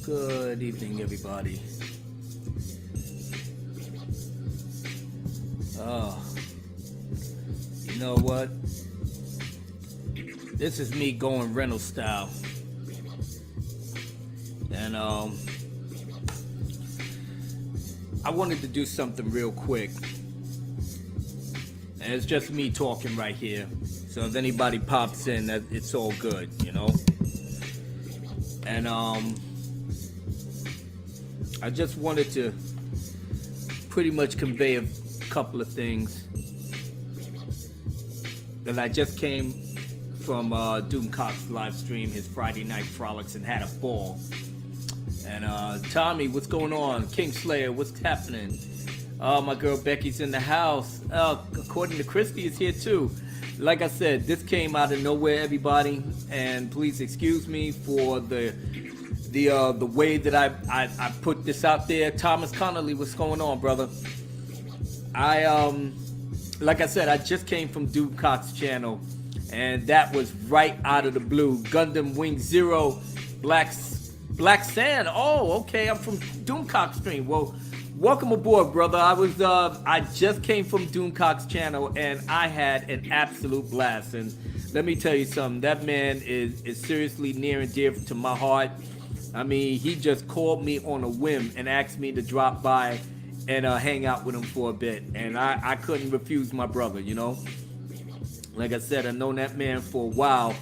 Good evening, everybody. Oh, you know what? This is me going rental style. And I wanted to do something real quick. And it's just me talking right here. So if anybody pops in, that it's all good, you know? And I just wanted to pretty much convey a couple of things. That I just came from Doomcock's live stream, his Friday night frolics, and had a ball. And Tommy, what's going on? Kingslayer, what's happening? My girl Becky's in the house. According to Christy, is here too. Like I said, this came out of nowhere, everybody, and please excuse me for the way that I put this out there. Thomas Connolly, what's going on, brother? Like I said, I just came from Doomcock's channel, and that was right out of the blue. Gundam Wing Zero, Black Sand. Oh, okay, I'm from Doomcock stream. Well, welcome aboard, brother. I just came from Doomcock's channel, and I had an absolute blast. And let me tell you something, that man is seriously near and dear to my heart. I mean, he just called me on a whim and asked me to drop by and hang out with him for a bit. And I couldn't refuse my brother, you know. Like I said, I've known that man for a while.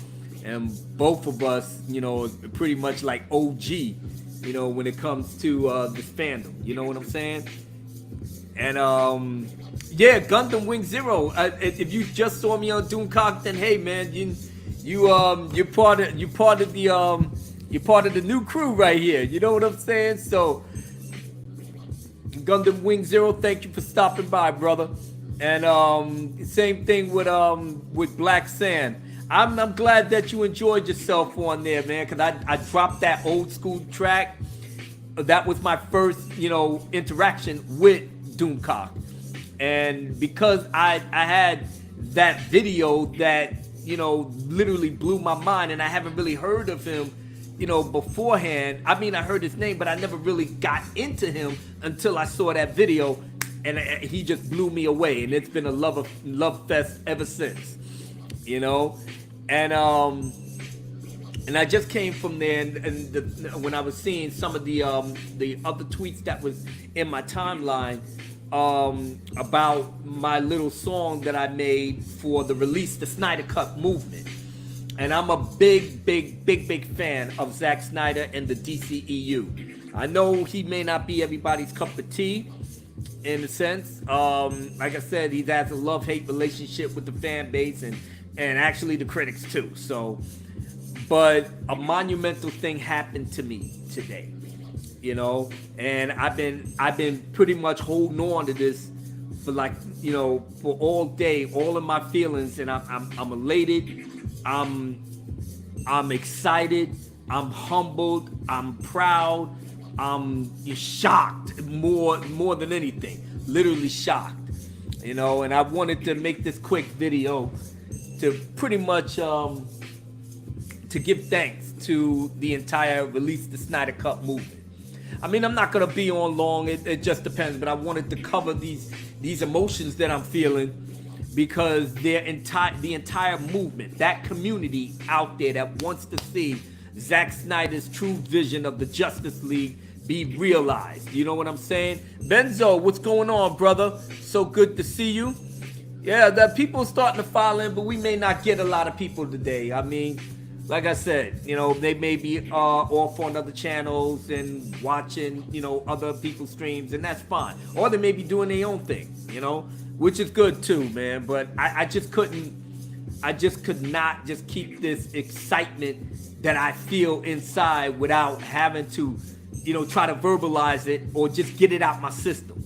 And both of us, you know, pretty much like OG, you know, when it comes to this fandom. You know what I'm saying? And, yeah, Gundam Wing Zero. If you just saw me on Doomcock, then hey, man, you're part of the new crew right here. You know what I'm saying? So, Gundam Wing Zero, thank you for stopping by, brother. And same thing with Black Sand. I'm glad that you enjoyed yourself on there, man, because I dropped that old school track. That was my first, you know, interaction with Doomcock. And because I had that video that, you know, literally blew my mind, and I haven't really heard of him, you know, beforehand. I mean, I heard his name, but I never really got into him until I saw that video, and he just blew me away. And it's been a love fest ever since, you know. And I just came from there, and when I was seeing some of the other tweets that was in my timeline about my little song that I made for the Release the Snyder Cut movement. And I'm a big fan of Zack Snyder and the DCEU. I know he may not be everybody's cup of tea, in a sense. Like I said, he has a love-hate relationship with the fan base and actually the critics too. So, but a monumental thing happened to me today, you know, and I've been pretty much holding on to this for, like, you know, for all day, all of my feelings, and I'm elated. I'm excited, I'm humbled, I'm proud, I'm shocked more than anything, literally shocked, you know. And I wanted to make this quick video to pretty much to give thanks to the entire Release the Snyder Cut movement. I mean, I'm not gonna be on long, it just depends, but I wanted to cover these emotions that I'm feeling, because the entire movement, that community out there that wants to see Zack Snyder's true vision of the Justice League be realized. You know what I'm saying? Benzo, what's going on, brother? So good to see you. Yeah, the people starting to file in, but we may not get a lot of people today. I mean, like I said, you know, they may be off on other channels and watching, you know, other people's streams, and that's fine. Or they may be doing their own thing, you know, which is good too, man. But I just could not just keep this excitement that I feel inside without having to, you know, try to verbalize it or just get it out my system.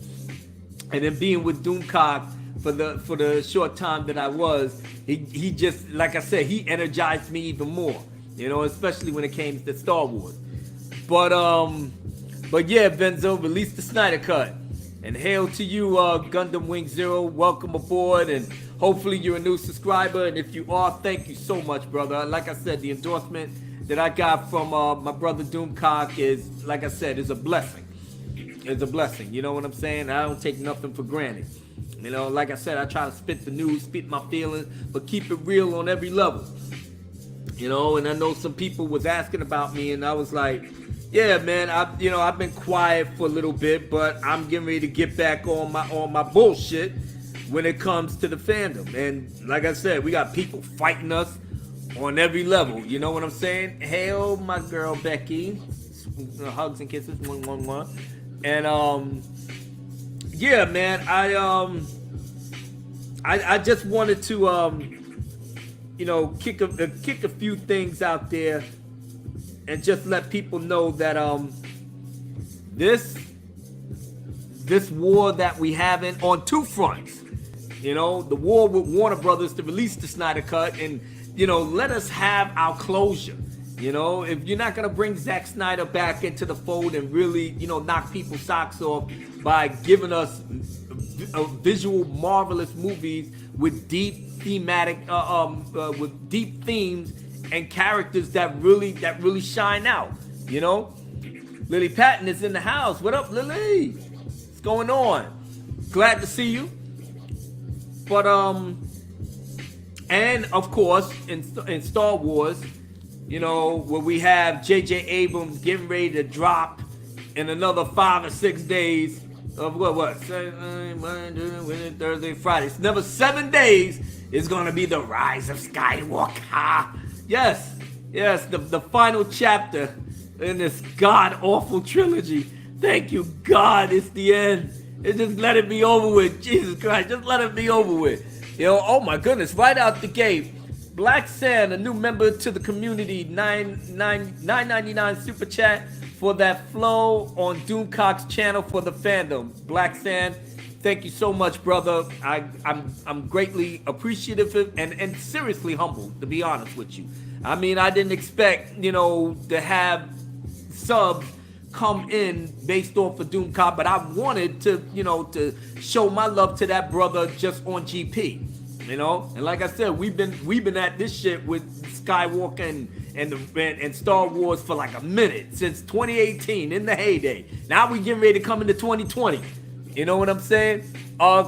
And then being with Doomcock for the short time that I was, he just, like I said, he energized me even more, you know, especially when it came to Star Wars. But yeah, Benzo, Release the Snyder Cut. And hail to you, Gundam Wing Zero. Welcome aboard, and hopefully you're a new subscriber. And if you are, thank you so much, brother. Like I said, the endorsement that I got from my brother Doomcock is, like I said, is a blessing. It's a blessing. You know what I'm saying? I don't take nothing for granted. You know, like I said, I try to spit the news, spit my feelings, but keep it real on every level. You know, and I know some people was asking about me, and I was like, yeah, man, I've been quiet for a little bit, but I'm getting ready to get back on my bullshit when it comes to the fandom. And like I said, we got people fighting us on every level. You know what I'm saying? Hail my girl Becky, hugs and kisses, one. And yeah, man, I just wanted to kick a few things out there and just let people know that this war that we having on two fronts. You know, the war with Warner Brothers to release the Snyder Cut and, let us have our closure. You know, if you're not going to bring Zack Snyder back into the fold and really, knock people's socks off by giving us visual, marvelous movies with deep thematic, with deep themes and characters that really shine out, Lily Patton is in the house. What up, Lily? What's going on? Glad to see you. But and of course in Star Wars, where we have J.J. Abrams getting ready to drop in another 5 or 6 days of what? Saturday, Monday, Thursday, Friday. It's never 7 days. It's gonna be the Rise of Skywalker. Yes, the final chapter in this god-awful trilogy. Thank you, God, it's the end. Just let it be over with. Jesus Christ, just let it be over with. Oh my goodness, right out the gate. Black Sand, a new member to the community, $9.99 super chat for that flow on Doomcock's channel for the fandom. Black Sand, thank you so much, brother. I'm greatly appreciative and seriously humbled, to be honest with you. I mean, I didn't expect, to have subs come in based off of Doomcock, but I wanted to, to show my love to that brother just on GP. And like I said, we've been at this shit with Skywalker and Star Wars for like a minute, since 2018 in the heyday. Now we getting ready to come into 2020. You know what I'm saying?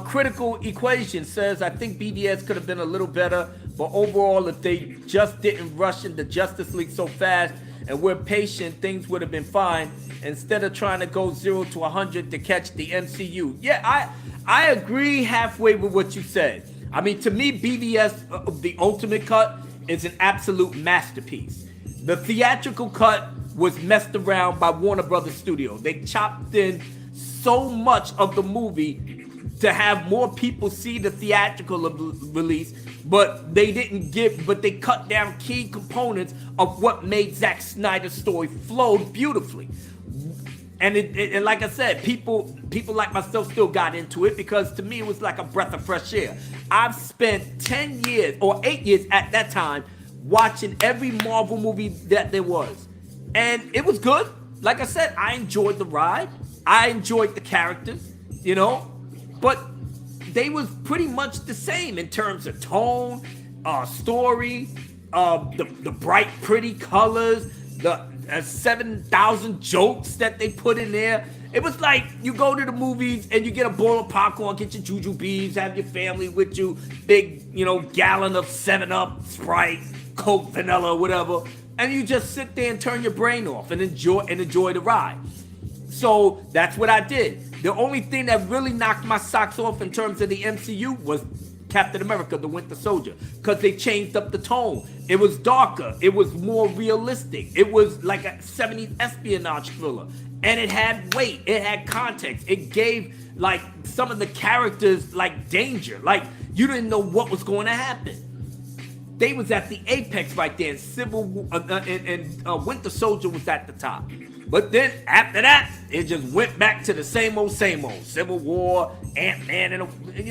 Critical Equation says, I think BVS could have been a little better, but overall, if they just didn't rush into Justice League so fast and we're patient, things would have been fine instead of trying to go 0 to 100 to catch the MCU. Yeah, I agree halfway with what you said. I mean, to me, BVS, the Ultimate Cut, is an absolute masterpiece. The theatrical cut was messed around by Warner Brothers Studio. They chopped in so much of the movie to have more people see the theatrical release, but they cut down key components of what made Zack Snyder's story flow beautifully. And like I said, people like myself still got into it because to me it was like a breath of fresh air. I've spent 10 years or 8 years at that time watching every Marvel movie that there was. And it was good. Like I said, I enjoyed the ride. I enjoyed the characters, but they was pretty much the same in terms of tone, story, the bright, pretty colors, the 7,000 jokes that they put in there. It was like you go to the movies and you get a bowl of popcorn, get your juju bees, have your family with you, big, gallon of 7-Up, Sprite, Coke, vanilla, whatever, and you just sit there and turn your brain off and enjoy the ride. So that's what I did. The only thing that really knocked my socks off in terms of the MCU was Captain America, the Winter Soldier, because they changed up the tone. It was darker. It was more realistic. It was like a 70s espionage thriller. And it had weight. It had context. It gave, like, some of the characters, like, danger. Like, you didn't know what was going to happen. They was at the apex right there. And Winter Soldier was at the top. But then, after that, it just went back to the same old. Civil War, Ant-Man, and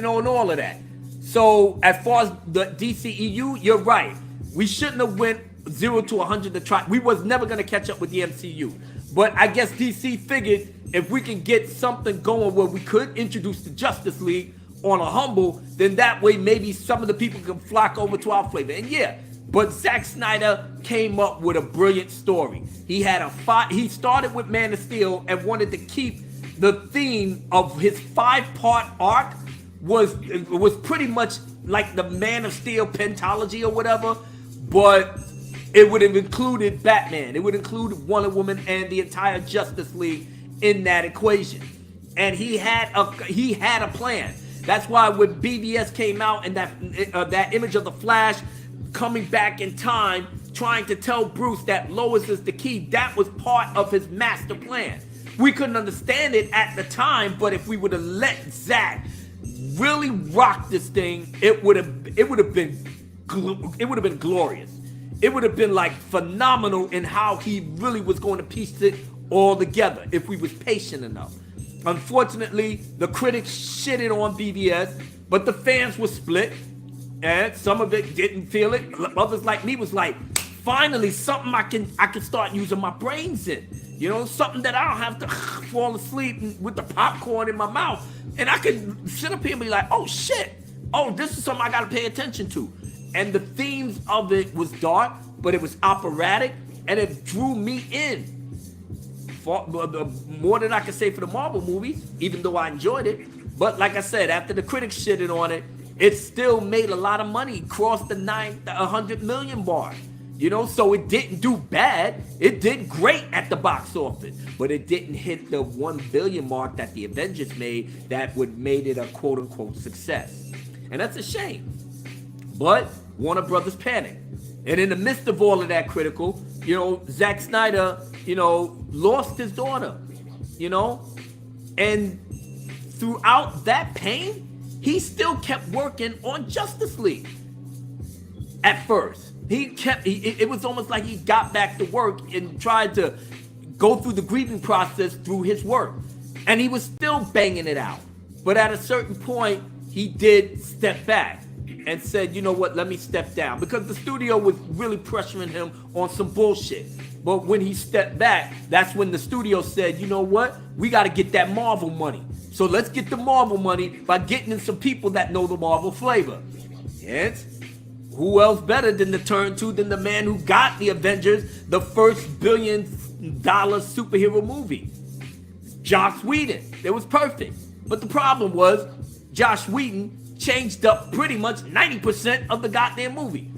all of that. So as far as the DCEU, you're right. We shouldn't have went 0 to 100 to try. We was never going to catch up with the MCU. But I guess DC figured if we can get something going where we could introduce the Justice League on a humble, then that way maybe some of the people can flock over to our flavor. And yeah, But Zack Snyder came up with a brilliant story. He started with Man of Steel and wanted to keep the theme of his 5-part arc was pretty much like the Man of Steel pentology or whatever, but it would have included Batman. It would include Wonder Woman and the entire Justice League in that equation. And he had a plan. That's why when BVS came out and that image of the Flash coming back in time, trying to tell Bruce that Lois is the key, that was part of his master plan. We couldn't understand it at the time, but if we would have let Zack really rock this thing, it would have been glorious. It would have been like phenomenal in how he really was going to piece it all together if we was patient enough. Unfortunately, the critics shitted on BVS, but the fans were split, and some of it didn't feel it. Others like me was like, finally something I can start using my brains in. You know, something that I don't have to fall asleep with the popcorn in my mouth. And I could sit up here and be like, oh shit, oh, this is something I gotta pay attention to. And the themes of it was dark, but it was operatic, and it drew me in. More than I could say for the Marvel movies, even though I enjoyed it. But like I said, after the critics shitted on it, it still made a lot of money, crossed the 100 million bar. You know, so it didn't do bad. It did great at the box office, but it didn't hit the 1 billion mark that the Avengers made that would made it a quote-unquote success. And that's a shame. But Warner Brothers panicked. And in the midst of all of that critical, you know, Zack Snyder, you know, lost his daughter, you know, and throughout that pain, he still kept working on Justice League. At first, it was almost like he got back to work and tried to go through the grieving process through his work. And he was still banging it out. But at a certain point, he did step back and said, you know what, let me step down. Because the studio was really pressuring him on some bullshit. But when he stepped back, that's when the studio said, you know what, we got to get that Marvel money. So let's get the Marvel money by getting in some people that know the Marvel flavor. Yes. Who else better than to turn to than the man who got the Avengers the first $1 billion superhero movie? Joss Whedon. It was perfect. But the problem was, Joss Whedon changed up pretty much 90% of the goddamn movie.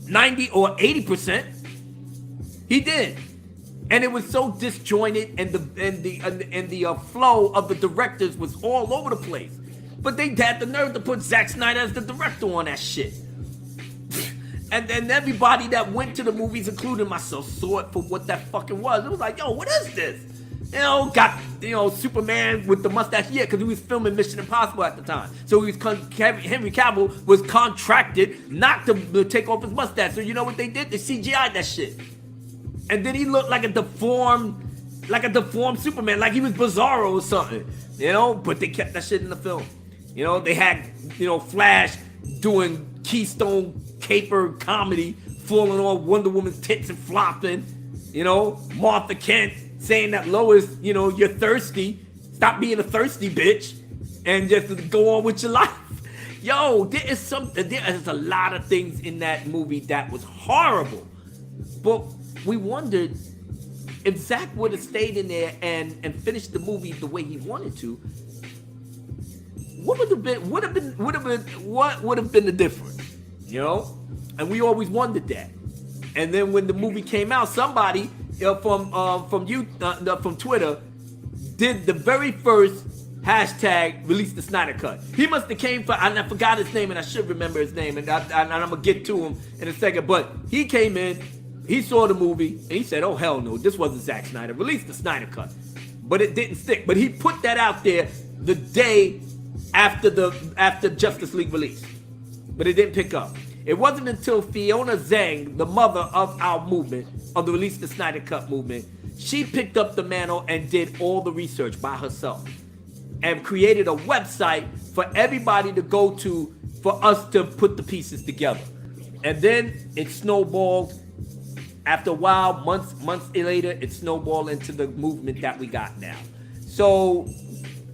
90 or 80%. He did. And it was so disjointed, and the flow of the directors was all over the place. But they had the nerve to put Zack Snyder as the director on that shit. And then everybody that went to the movies, including myself, saw it for what that fucking was. It was like, yo, what is this? You know, got, you know, Superman with the mustache. Yeah, because he was filming Mission Impossible at the time. So Henry Cavill was contracted not to take off his mustache. So you know what they did? They CGI'd that shit. And then he looked like a deformed Superman, like he was Bizarro or something. You know, but they kept that shit in the film. You know, they had, you know, Flash doing Keystone caper comedy, falling on Wonder Woman's tits and flopping. You know, Martha Kent saying that Lois, you know, you're thirsty. Stop being a thirsty bitch and just go on with your life. Yo, there is a lot of things in that movie that was horrible. But we wondered if Zack would have stayed in there and finished the movie the way he wanted to, what would have been the difference? You know? And we always wondered that. And then when the movie came out, somebody from Twitter did the very first hashtag release the Snyder Cut. He must have came for, and I forgot his name, and I should remember his name, and I'm gonna get to him in a second. But he came in, he saw the movie, and he said, "Oh hell no, this wasn't Zack Snyder. Release the Snyder Cut." But it didn't stick. But he put that out there the day after Justice League release, but it didn't pick up. It wasn't until Fiona Zhang, the mother of our movement, of the Release the Snyder Cut movement, she picked up the mantle and did all the research by herself and created a website for everybody to go to for us to put the pieces together. And then it snowballed. After a while, months later, it snowballed into the movement that we got now. So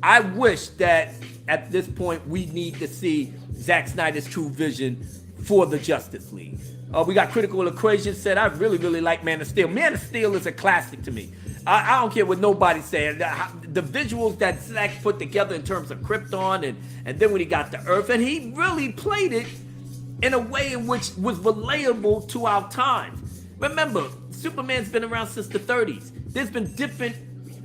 I wish that at this point we need to see Zack Snyder's true vision for the Justice League. We got Critical Equation said, I really, really like Man of Steel. Man of Steel is a classic to me. I don't care what nobody's saying. The visuals that Zack put together in terms of Krypton and then when he got to Earth, and he really played it in a way in which was relatable to our times. Remember, Superman's been around since the 30s. There's been different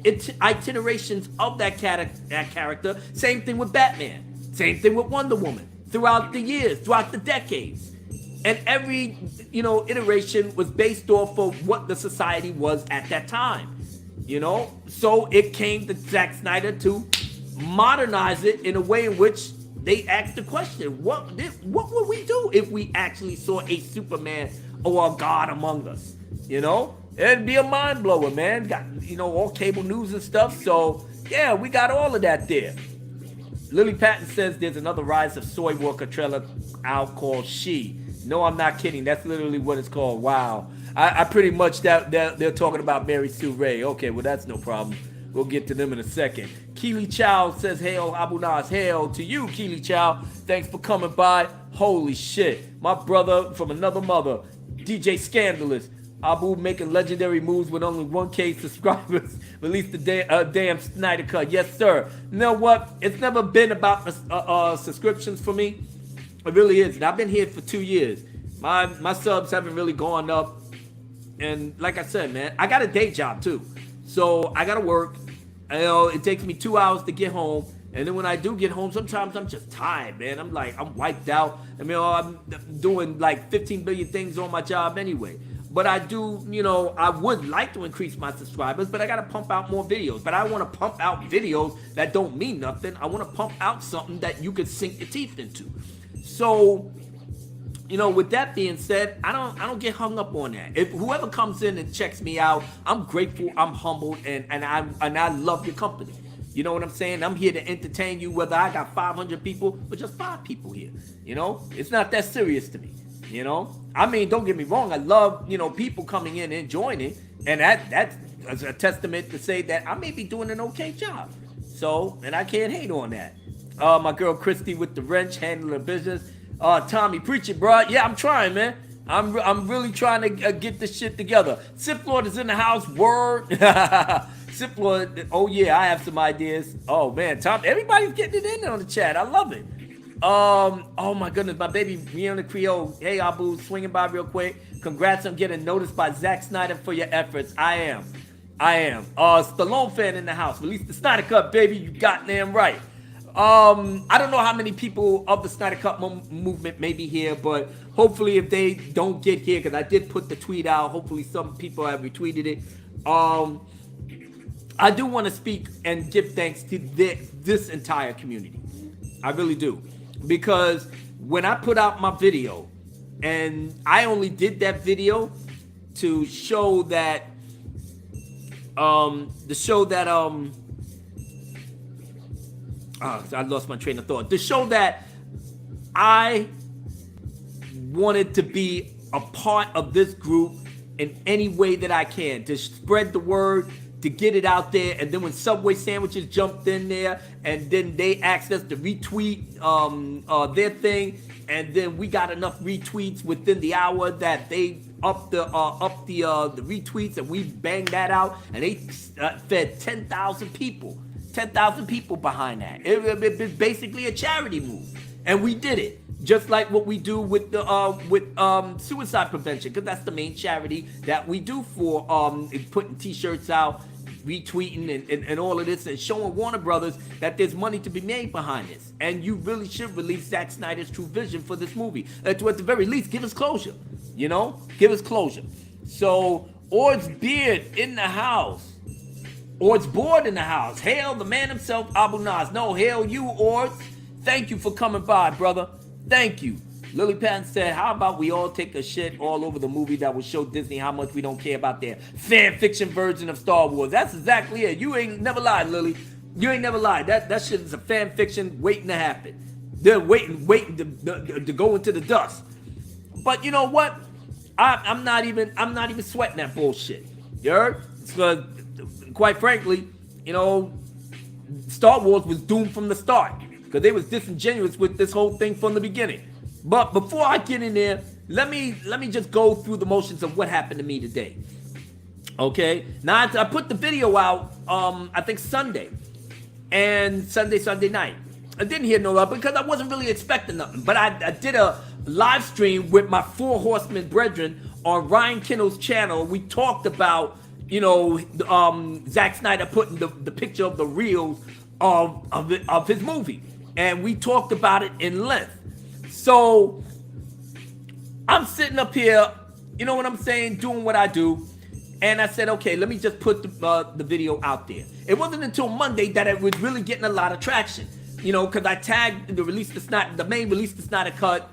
iterations of that character. Same thing with Batman. Same thing with Wonder Woman. Throughout the years, throughout the decades. And every, iteration was based off of what the society was at that time. So it came to Zack Snyder to modernize it in a way in which they asked the question, what would we do if we actually saw a Superman or a God among us? It'd be a mind blower, man. Got, all cable news and stuff. So yeah, we got all of that there. Lily Patton says there's another Rise of Soy Walker trailer out called She. No, I'm not kidding. That's literally what it's called. Wow. I pretty much, they're talking about Mary Sue Ray. Okay, well, that's no problem. We'll get to them in a second. Keely Chow says, hail Abu Nas. Hail to you, Keely Chow. Thanks for coming by. Holy shit. My brother from another mother, DJ Scandalous. Abu making legendary moves with only 1K subscribers. Release the damn Snyder Cut. Yes, sir. You know what? It's never been about subscriptions for me. It really isn't. I've been here for 2 years. My subs haven't really gone up. And like I said, man, I got a day job too. So I got to work. It takes me 2 hours to get home. And then when I do get home, sometimes I'm just tired, man. I'm wiped out. I'm doing like 15 billion things on my job anyway. But I do, I would like to increase my subscribers, but I got to pump out more videos. But I want to pump out videos that don't mean nothing. I want to pump out something that you can sink your teeth into. So, with that being said, I don't get hung up on that. If whoever comes in and checks me out, I'm grateful, I'm humbled, and I love your company. You know what I'm saying? I'm here to entertain you, whether I got 500 people or just 5 people here. It's not that serious to me. Don't get me wrong. I love, people coming in and enjoying it. And that's a testament to say that I may be doing an okay job. So, and I can't hate on that. My girl Christy with the wrench, handling business. Tommy, preach it, bro. Yeah, I'm trying, man. I'm really trying to get this shit together. Sith Lord is in the house. Word. Sith Lord, oh yeah, I have some ideas. Oh man, Tom, everybody's getting it in on the chat. I love it. Oh my goodness, my baby Rihanna Creole. Hey Abu, swinging by real quick. Congrats on getting noticed by Zack Snyder for your efforts. I am. Stallone fan in the house. Release the Snyder Cut, baby. You got damn right. I don't know how many people of the Snyder Cut movement may be here, but hopefully if they don't get here, because I did put the tweet out, hopefully some people have retweeted it. I do want to speak and give thanks to this entire community. I really do. Because when I put out my video, and I only did that video to show that, I lost my train of thought. To show that I wanted to be a part of this group in any way that I can, to spread the word, to get it out there. And then when Subway Sandwiches jumped in there, and then they asked us to retweet their thing, and then we got enough retweets within the hour that they upped the retweets, and we banged that out, and they fed 10,000 people. 10,000 people behind that. It's basically a charity move, and we did it just like what we do with the suicide prevention, because that's the main charity that we do for putting T-shirts out, retweeting, and all of this, and showing Warner Brothers that there's money to be made behind this. And you really should release Zack Snyder's true vision for this movie. To at the very least, give us closure. Give us closure. So, Ord's Beard in the house. Ord's Board in the house. Hail the man himself, Abu Nas. No, hail you, Ord. Thank you for coming by, brother. Thank you. Lily Patton said, how about we all take a shit all over the movie that will show Disney how much we don't care about their fan fiction version of Star Wars. That's exactly it. You ain't never lied, Lily. You ain't never lied. That shit is a fan fiction waiting to happen. They're waiting to go into the dust. But you know what? I'm not even sweating that bullshit. You heard? Because quite frankly, Star Wars was doomed from the start, because they was disingenuous with this whole thing from the beginning. But before I get in there, let me just go through the motions of what happened to me today. Okay, now I put the video out, I think Sunday night. I didn't hear no love because I wasn't really expecting nothing. But I did a live stream with my Four Horsemen brethren on Ryan Kinnell's channel. We talked about, Zack Snyder putting the picture of the reels of his movie, and we talked about it in length. So I'm sitting up here, you know what I'm saying, doing what I do. And I said, okay, let me just put the video out there. It wasn't until Monday that it was really getting a lot of traction, because I tagged the main Release the Snyder Cut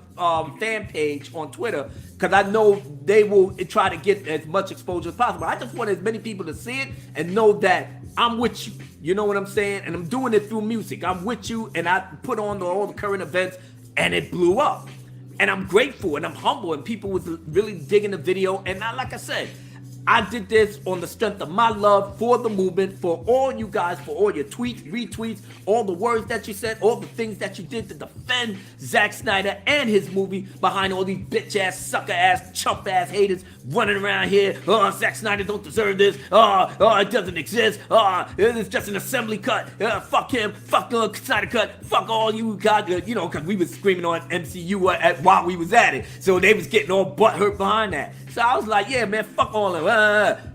fan page on Twitter, because I know they will try to get as much exposure as possible. I just want as many people to see it and know that I'm with you. You know what I'm saying? And I'm doing it through music. I'm with you, and I put on all the current events, and it blew up. And I'm grateful, and I'm humble, and people was really digging the video. And like I said, I did this on the strength of my love for the movement, for all you guys, for all your tweets, retweets, all the words that you said, all the things that you did to defend Zack Snyder and his movie behind all these bitch-ass, sucker-ass, chump-ass haters running around here. Oh, Zack Snyder don't deserve this. Oh, it doesn't exist. It's just an assembly cut. Fuck him. Fuck the Snyder cut. Fuck all you guys. Because we was screaming on MCU while we was at it. So they was getting all butthurt behind that. So I was like, yeah, man, fuck all of them.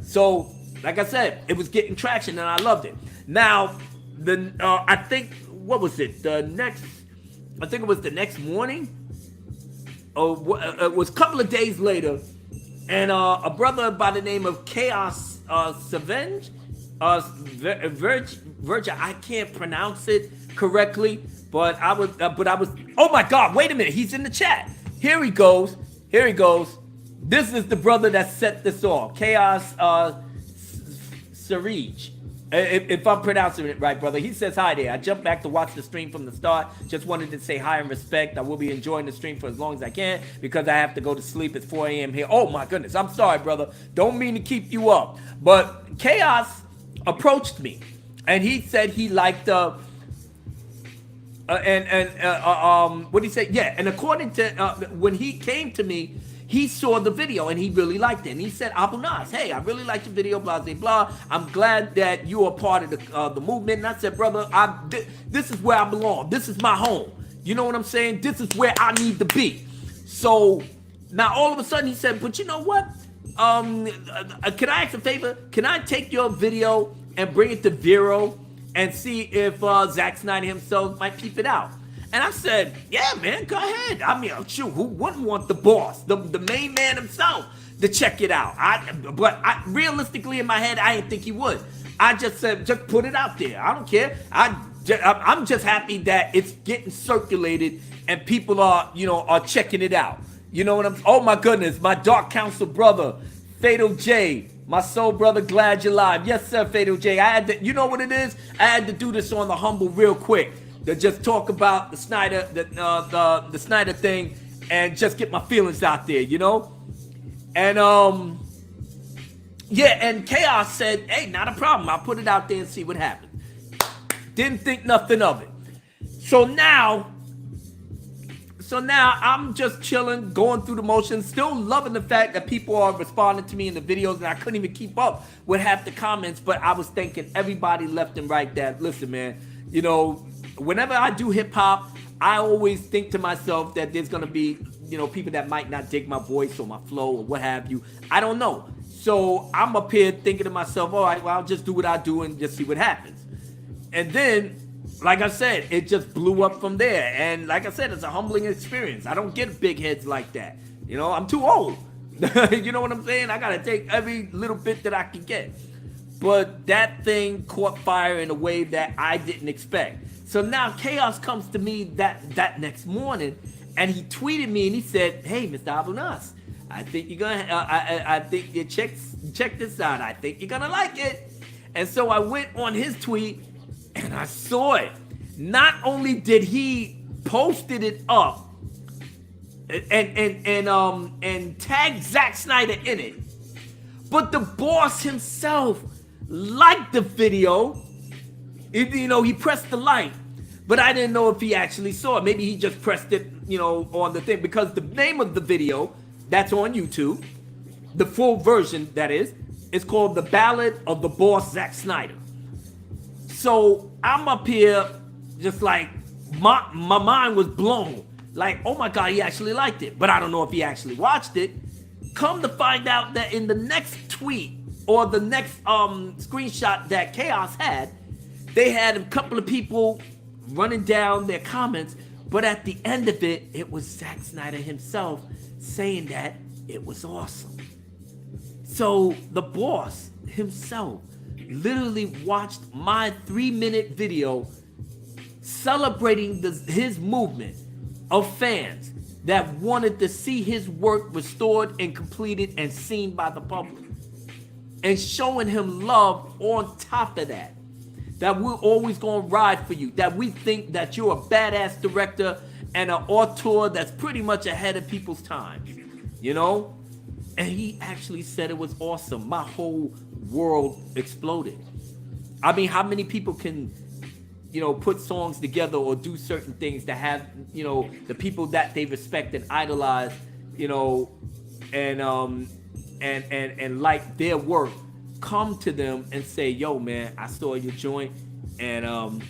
So, like I said, it was getting traction, and I loved it. Now, I think, what was it? I think it was the next morning. It was a couple of days later, and a brother by the name of Chaos Savenge, Virgin, I can't pronounce it correctly, but I was, oh my God, wait a minute, he's in the chat. Here he goes. This is the brother that set this off, Chaos Sarij. If I'm pronouncing it right, brother. He says hi there. I jumped back to watch the stream from the start. Just wanted to say hi and respect. I will be enjoying the stream for as long as I can because I have to go to sleep. It's 4 a.m. here. Oh my goodness. I'm sorry, brother. Don't mean to keep you up. But Chaos approached me and he said he liked what did he say? Yeah, and according to when he came to me, he saw the video and he really liked it. And he said, Abu Nas, hey, I really liked your video, blah, blah, blah. I'm glad that you are part of the movement. And I said, brother, this is where I belong. This is my home. You know what I'm saying? This is where I need to be. So now all of a sudden he said, but you know what? Can I ask a favor? Can I take your video and bring it to Vero and see if Zack Snyder himself might peep it out? And I said, yeah, man, go ahead. I mean, shoot, who wouldn't want the boss, the main man himself, to check it out? But realistically, in my head, I didn't think he would. I just said, just put it out there. I don't care. I'm just happy that it's getting circulated and people are checking it out. You know what I'm saying? Oh, my goodness. My Dark Council brother, Fatal J. My soul brother, glad you're live. Yes, sir, Fatal J. I had to, you know what it is? I had to do this on the humble real quick. To just talk about the Snyder, the Snyder thing, and just get my feelings out there, And yeah, and Chaos said, "Hey, not a problem. I'll put it out there and see what happens." Didn't think nothing of it. So now I'm just chilling, going through the motions, still loving the fact that people are responding to me in the videos, and I couldn't even keep up with half the comments. But I was thanking everybody left and right that, listen, man, whenever I do hip hop, I always think to myself that there's gonna be, people that might not dig my voice or my flow or what have you. I don't know. So I'm up here thinking to myself, all right, well, I'll just do what I do and just see what happens. And then, like I said, it just blew up from there. And like I said, it's a humbling experience. I don't get big heads like that. I'm too old. You know what I'm saying? I gotta take every little bit that I can get. But that thing caught fire in a way that I didn't expect. So now Chaos comes to me that next morning, and he tweeted me and he said, "Hey, Mr. Abunas, I think you're gonna, I think you check this out. I think you're gonna like it." And so I went on his tweet and I saw it. Not only did he posted it up and tagged Zack Snyder in it, but the boss himself liked the video. He pressed the like, but I didn't know if he actually saw it. Maybe he just pressed it on the thing, because the name of the video that's on YouTube, the full version that is called The Ballad of the Boss Zack Snyder. So I'm up here just like my mind was blown. Like, oh my God, he actually liked it. But I don't know if he actually watched it. Come to find out that in the next tweet or the next screenshot that Chaos had, they had a couple of people running down their comments, but at the end of it, it was Zack Snyder himself saying that it was awesome. So the boss himself literally watched my 3-minute video celebrating his movement of fans that wanted to see his work restored and completed and seen by the public, and showing him love on top of that. That we're always gonna ride for you, that we think that you're a badass director and an auteur that's pretty much ahead of people's time, And he actually said it was awesome. My whole world exploded. I mean, how many people can, put songs together or do certain things that have, the people that they respect and idolize, and like their work, come to them and say, yo, man, I saw your joint and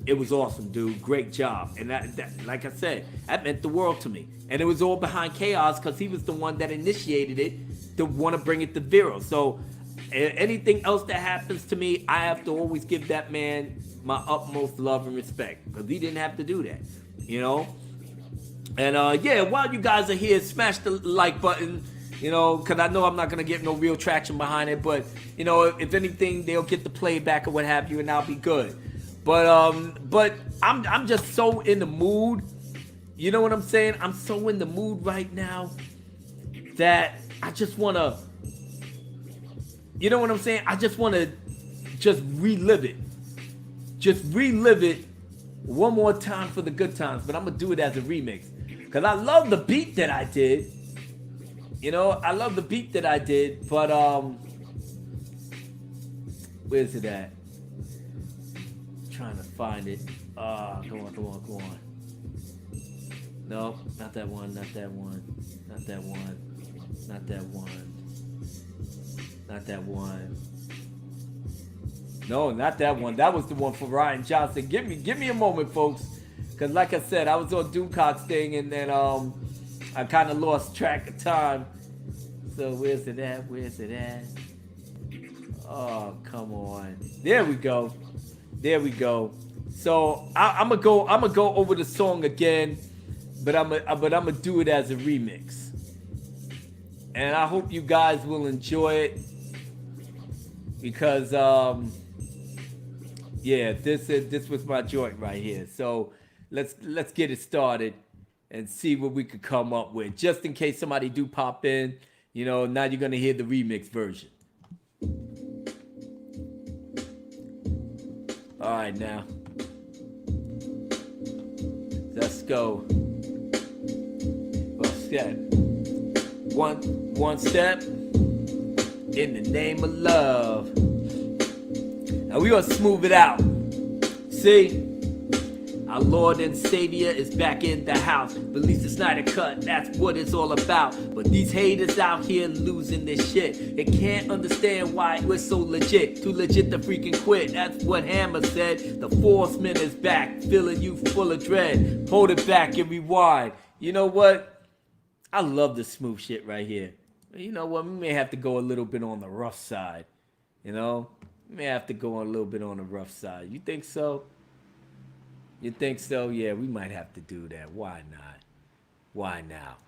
it was awesome, dude. Great job. And that, like I said, that meant the world to me. And it was all behind Chaos because he was the one that initiated it to want to bring it to Vero. So anything else that happens to me, I have to always give that man my utmost love and respect because he didn't have to do that, And yeah, while you guys are here, smash the like button, because I know I'm not going to get no real traction behind it. But, if anything, they'll get the playback or what have you, and I'll be good. But I'm just so in the mood. You know what I'm saying? I'm so in the mood right now that I just want to, you know what I'm saying? I just want to just relive it. Just relive it one more time for the good times. But I'm going to do it as a remix. Because I love the beat that I did. I love the beat that I did. But, where's it at? Trying to find it. Go on. No, not that one. Not that one. No, not that one. That was the one for Ryan Johnson. Give me a moment, folks. Because like I said, I was on Doomcock's thing and then I kind of lost track of time. So where's it at? Oh, come on. There we go. So I'm gonna go over the song again, but I'm gonna do it as a remix. And I hope you guys will enjoy it because yeah, this was my joint right here. So let's get it started and see what we could come up with. Just in case somebody do pop in, now you're gonna hear the remix version. All right, now let's go. One step in the name of love. Now we gonna smooth it out. See, our Lord and Savior is back in the house. Release the Snyder cut, that's what it's all about. But these haters out here losing their shit. They can't understand why we're so legit. Too legit to freaking quit, that's what Hammer said. The Forceman is back, filling you full of dread. Hold it back and rewind. You know what? I love the smooth shit right here. You know what? We may have to go a little bit on the rough side. We may have to go a little bit on the rough side. You think so? You think so? Yeah, we might have to do that. Why not? Why now?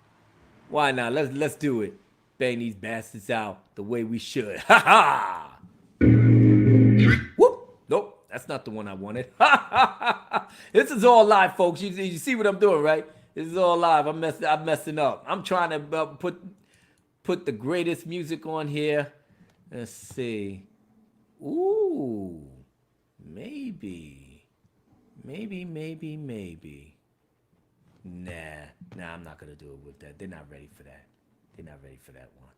Let's do it. Bang these bastards out the way we should. Ha ha! Whoop! Nope, that's not the one I wanted. This is all live, folks. You see what I'm doing, right? This is all live. I'm messing up. I'm trying to put the greatest music on here. Let's see. Ooh, maybe. Nah, I'm not gonna do it with that. They're not ready for that. One.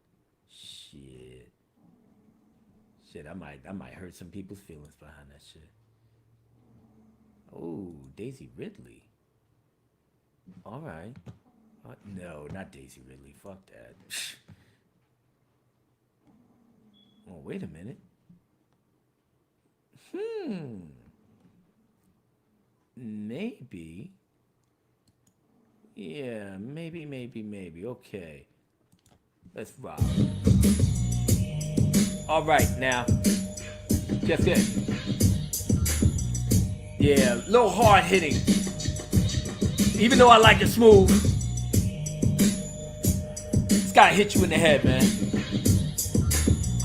Shit, I might hurt some people's feelings behind that shit. Oh, Daisy Ridley. All right. No, not Daisy Ridley. Fuck that. Oh, wait a minute. Hmm. Maybe. Yeah, maybe. Okay. Let's rock. All right, now. Just it. Yeah, a little hard hitting. Even though I like it smooth, it's gotta hit you in the head, man.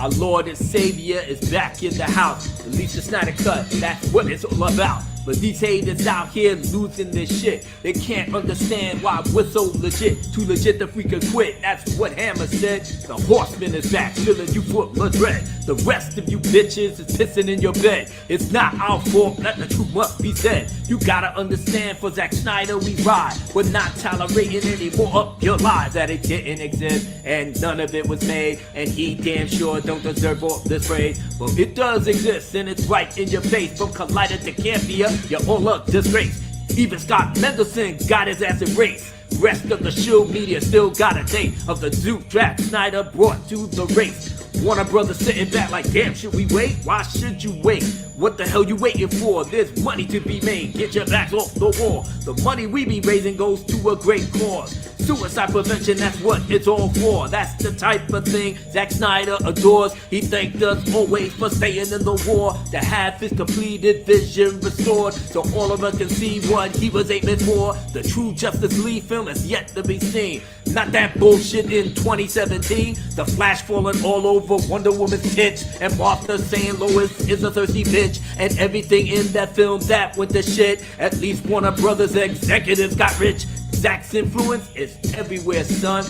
Our Lord and Savior is back in the house. Release the Snyder Cut, that's what it's all about. But these haters out here losing their shit. They can't understand why we're so legit. Too legit to freaking quit, that's what Hammer said. The horseman is back, filling you full of dread. The rest of you bitches is pissing in your bed. It's not our fault, let the truth must be said. You gotta understand, for Zack Snyder we ride. We're not tolerating any more of your lies that it didn't exist. And none of it was made. And he damn sure don't deserve all this praise. But it does exist, and it's right in your face. From Collider to Campia, you're all a disgrace. Even Scott Mendelson got his ass erased. Rest of the shield media still got a date of the Duke Zack Snyder brought to the race. Warner Brothers sitting back like, damn, should we wait? Why should you wait? What the hell you waiting for? There's money to be made. Get your backs off the wall. The money we be raising goes to a great cause. Suicide prevention, that's what it's all for. That's the type of thing Zack Snyder adores. He thanked us always for staying in the war, to have his completed vision restored, so all of us can see what he was aiming for. The true Justice League film is yet to be seen. Not that bullshit in 2017. The Flash falling all over Wonder Woman's tits, and Martha saying Lois is a thirsty bitch, and everything in that film that went to shit. At least Warner Brothers executives got rich. Zack's influence is everywhere, son.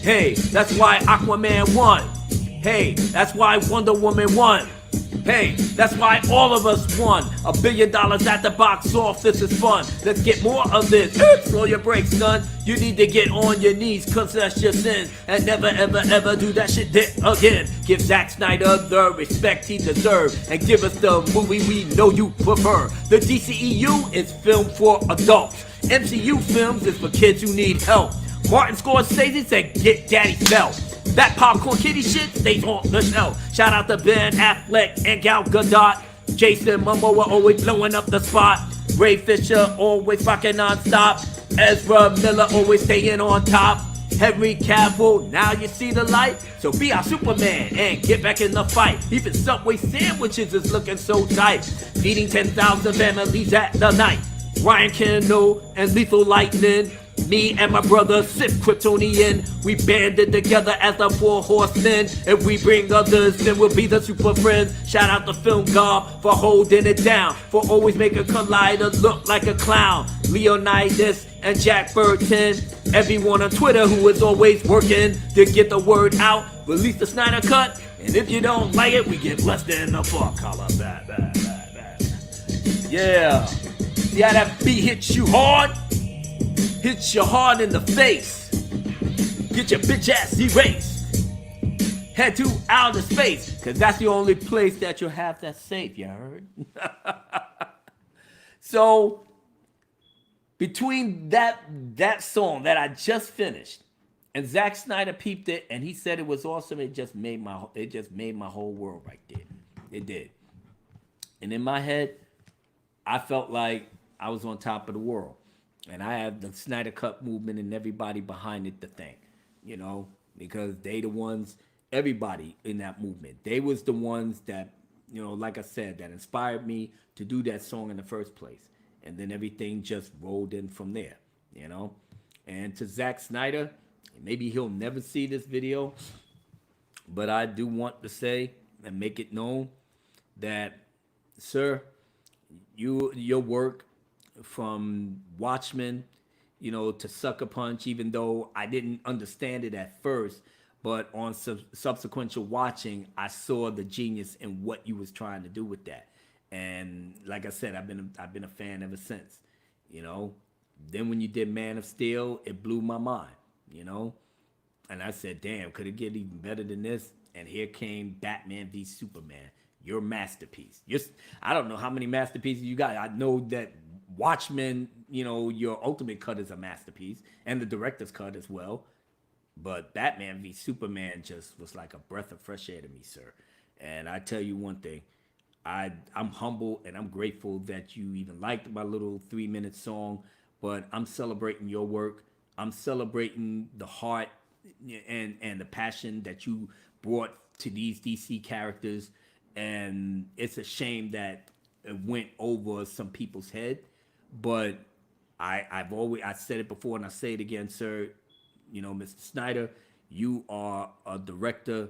Hey, that's why Aquaman won. Hey, that's why Wonder Woman won. Hey, that's why all of us won. $1 billion at the box office is fun. Let's get more of this. Slow your brakes, son. You need to get on your knees, cause that's your sin. And never ever ever do that shit again. Give Zack Snyder the respect he deserves, and give us the movie we know you prefer. The DCEU is filmed for adults. MCU films is for kids who need help. Martin Scorsese said get daddy felt. That popcorn kitty shit stays on the shelf. Shout out to Ben Affleck and Gal Gadot. Jason Momoa always blowing up the spot. Ray Fisher always rocking non-stop. Ezra Miller always staying on top. Henry Cavill, now you see the light. So be our Superman and get back in the fight. Even Subway sandwiches is looking so tight. Feeding 10,000 families at the night. Ryan Kendall and Lethal Lightning. Me and my brother Sith Kryptonian, we banded together as the 4 horsemen. If we bring others, then we'll be the super friends. Shout out to Film God for holding it down, for always making Collider look like a clown. Leonidas and Jack Burton, everyone on Twitter who is always working to get the word out. Release the Snyder Cut, and if you don't like it, we get less than the fuck. Holla back. Yeah. See how that beat hits you hard? Hits you hard in the face. Get your bitch ass erased. Head to outer space, cause that's the only place that you'll have that's safe, you heard? So, between that song that I just finished, and Zack Snyder peeped it, and he said it was awesome, it just made my whole world right there. It did. And in my head, I felt like I was on top of the world. And I have the Snyder Cut movement and everybody behind it to thank, because they the ones, everybody in that movement, they was the ones that, like I said, that inspired me to do that song in the first place. And then everything just rolled in from there, And to Zack Snyder, maybe he'll never see this video, but I do want to say and make it known that, sir, your work, from Watchmen, to Sucker Punch, even though I didn't understand it at first, but on subsequent watching, I saw the genius in what you was trying to do with that. And like I said, I've been a fan ever since. Then when you did Man of Steel, it blew my mind. And I said, damn, could it get even better than this? And here came Batman v Superman. your masterpiece. I don't know how many masterpieces you got. I know that Watchmen, your ultimate cut is a masterpiece, and the director's cut as well. But Batman v Superman just was like a breath of fresh air to me, sir. And I tell you one thing, I'm humble and I'm grateful that you even liked my little 3-minute song. But I'm celebrating your work. I'm celebrating the heart and the passion that you brought to these DC characters. And it's a shame that it went over some people's head. But I said it before and I say it again, sir. Mr. Snyder, you are a director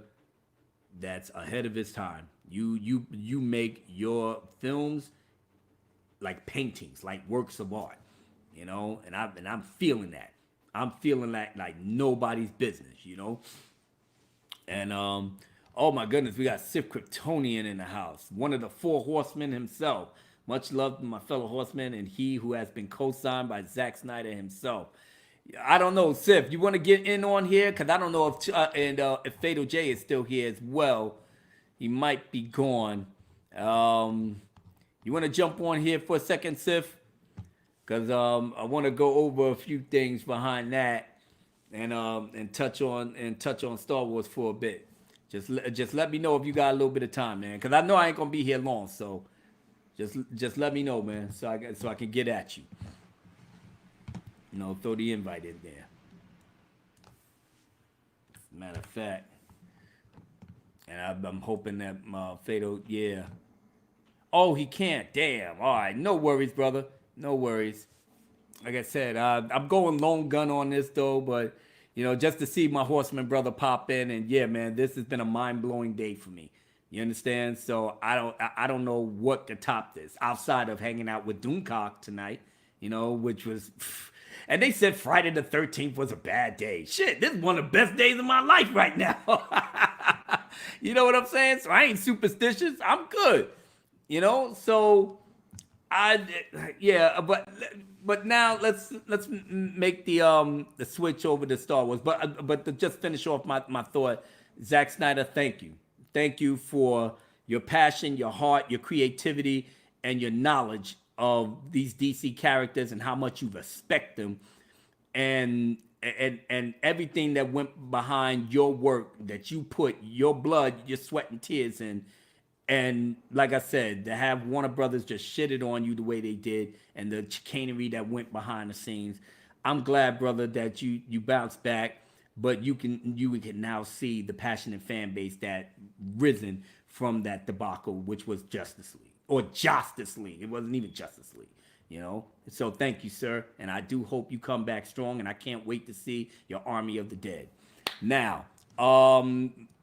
that's ahead of his time. You make your films like paintings, like works of art, and I'm feeling that. I'm feeling like nobody's business, And oh my goodness, we got Sif Kryptonian in the house, one of the 4 horsemen himself. Much love to my fellow horseman and he who has been co-signed by Zack Snyder himself. I don't know, Sif, you want to get in on here? Because I don't know if Fatal J is still here as well. He might be gone. You want to jump on here for a second, Sif? Because I want to go over a few things behind that and touch on Star Wars for a bit. Just let me know if you got a little bit of time, man. Because I know I ain't gonna be here long, so just let me know, man, so I can get at you. Throw the invite in there. Matter of fact, and I'm hoping that Fatal, yeah. Oh, he can't. Damn. All right, no worries, brother. No worries. Like I said, I'm going lone gun on this though, but just to see my horseman brother pop in, and yeah, man, this has been a mind-blowing day for me. You understand? So I don't know what to top this outside of hanging out with Doomcock tonight, which was. And they said Friday the 13th was a bad day. Shit, this is one of the best days of my life right now. You know what I'm saying? So I ain't superstitious. I'm good. So but now let's make the switch over to Star Wars. But to just finish off my thought, Zack Snyder, thank you. Thank you for your passion, your heart, your creativity, and your knowledge of these DC characters and how much you respect them, and everything that went behind your work, that you put your blood, your sweat and tears in. And like I said, to have Warner Brothers just shitted on you the way they did, and the chicanery that went behind the scenes, I'm glad, brother, that you bounced back. But you can now see the passionate fan base that risen from that debacle, which was Justice League. Or Justice League. It wasn't even Justice League, So thank you, sir. And I do hope you come back strong. And I can't wait to see your army of the dead. Now,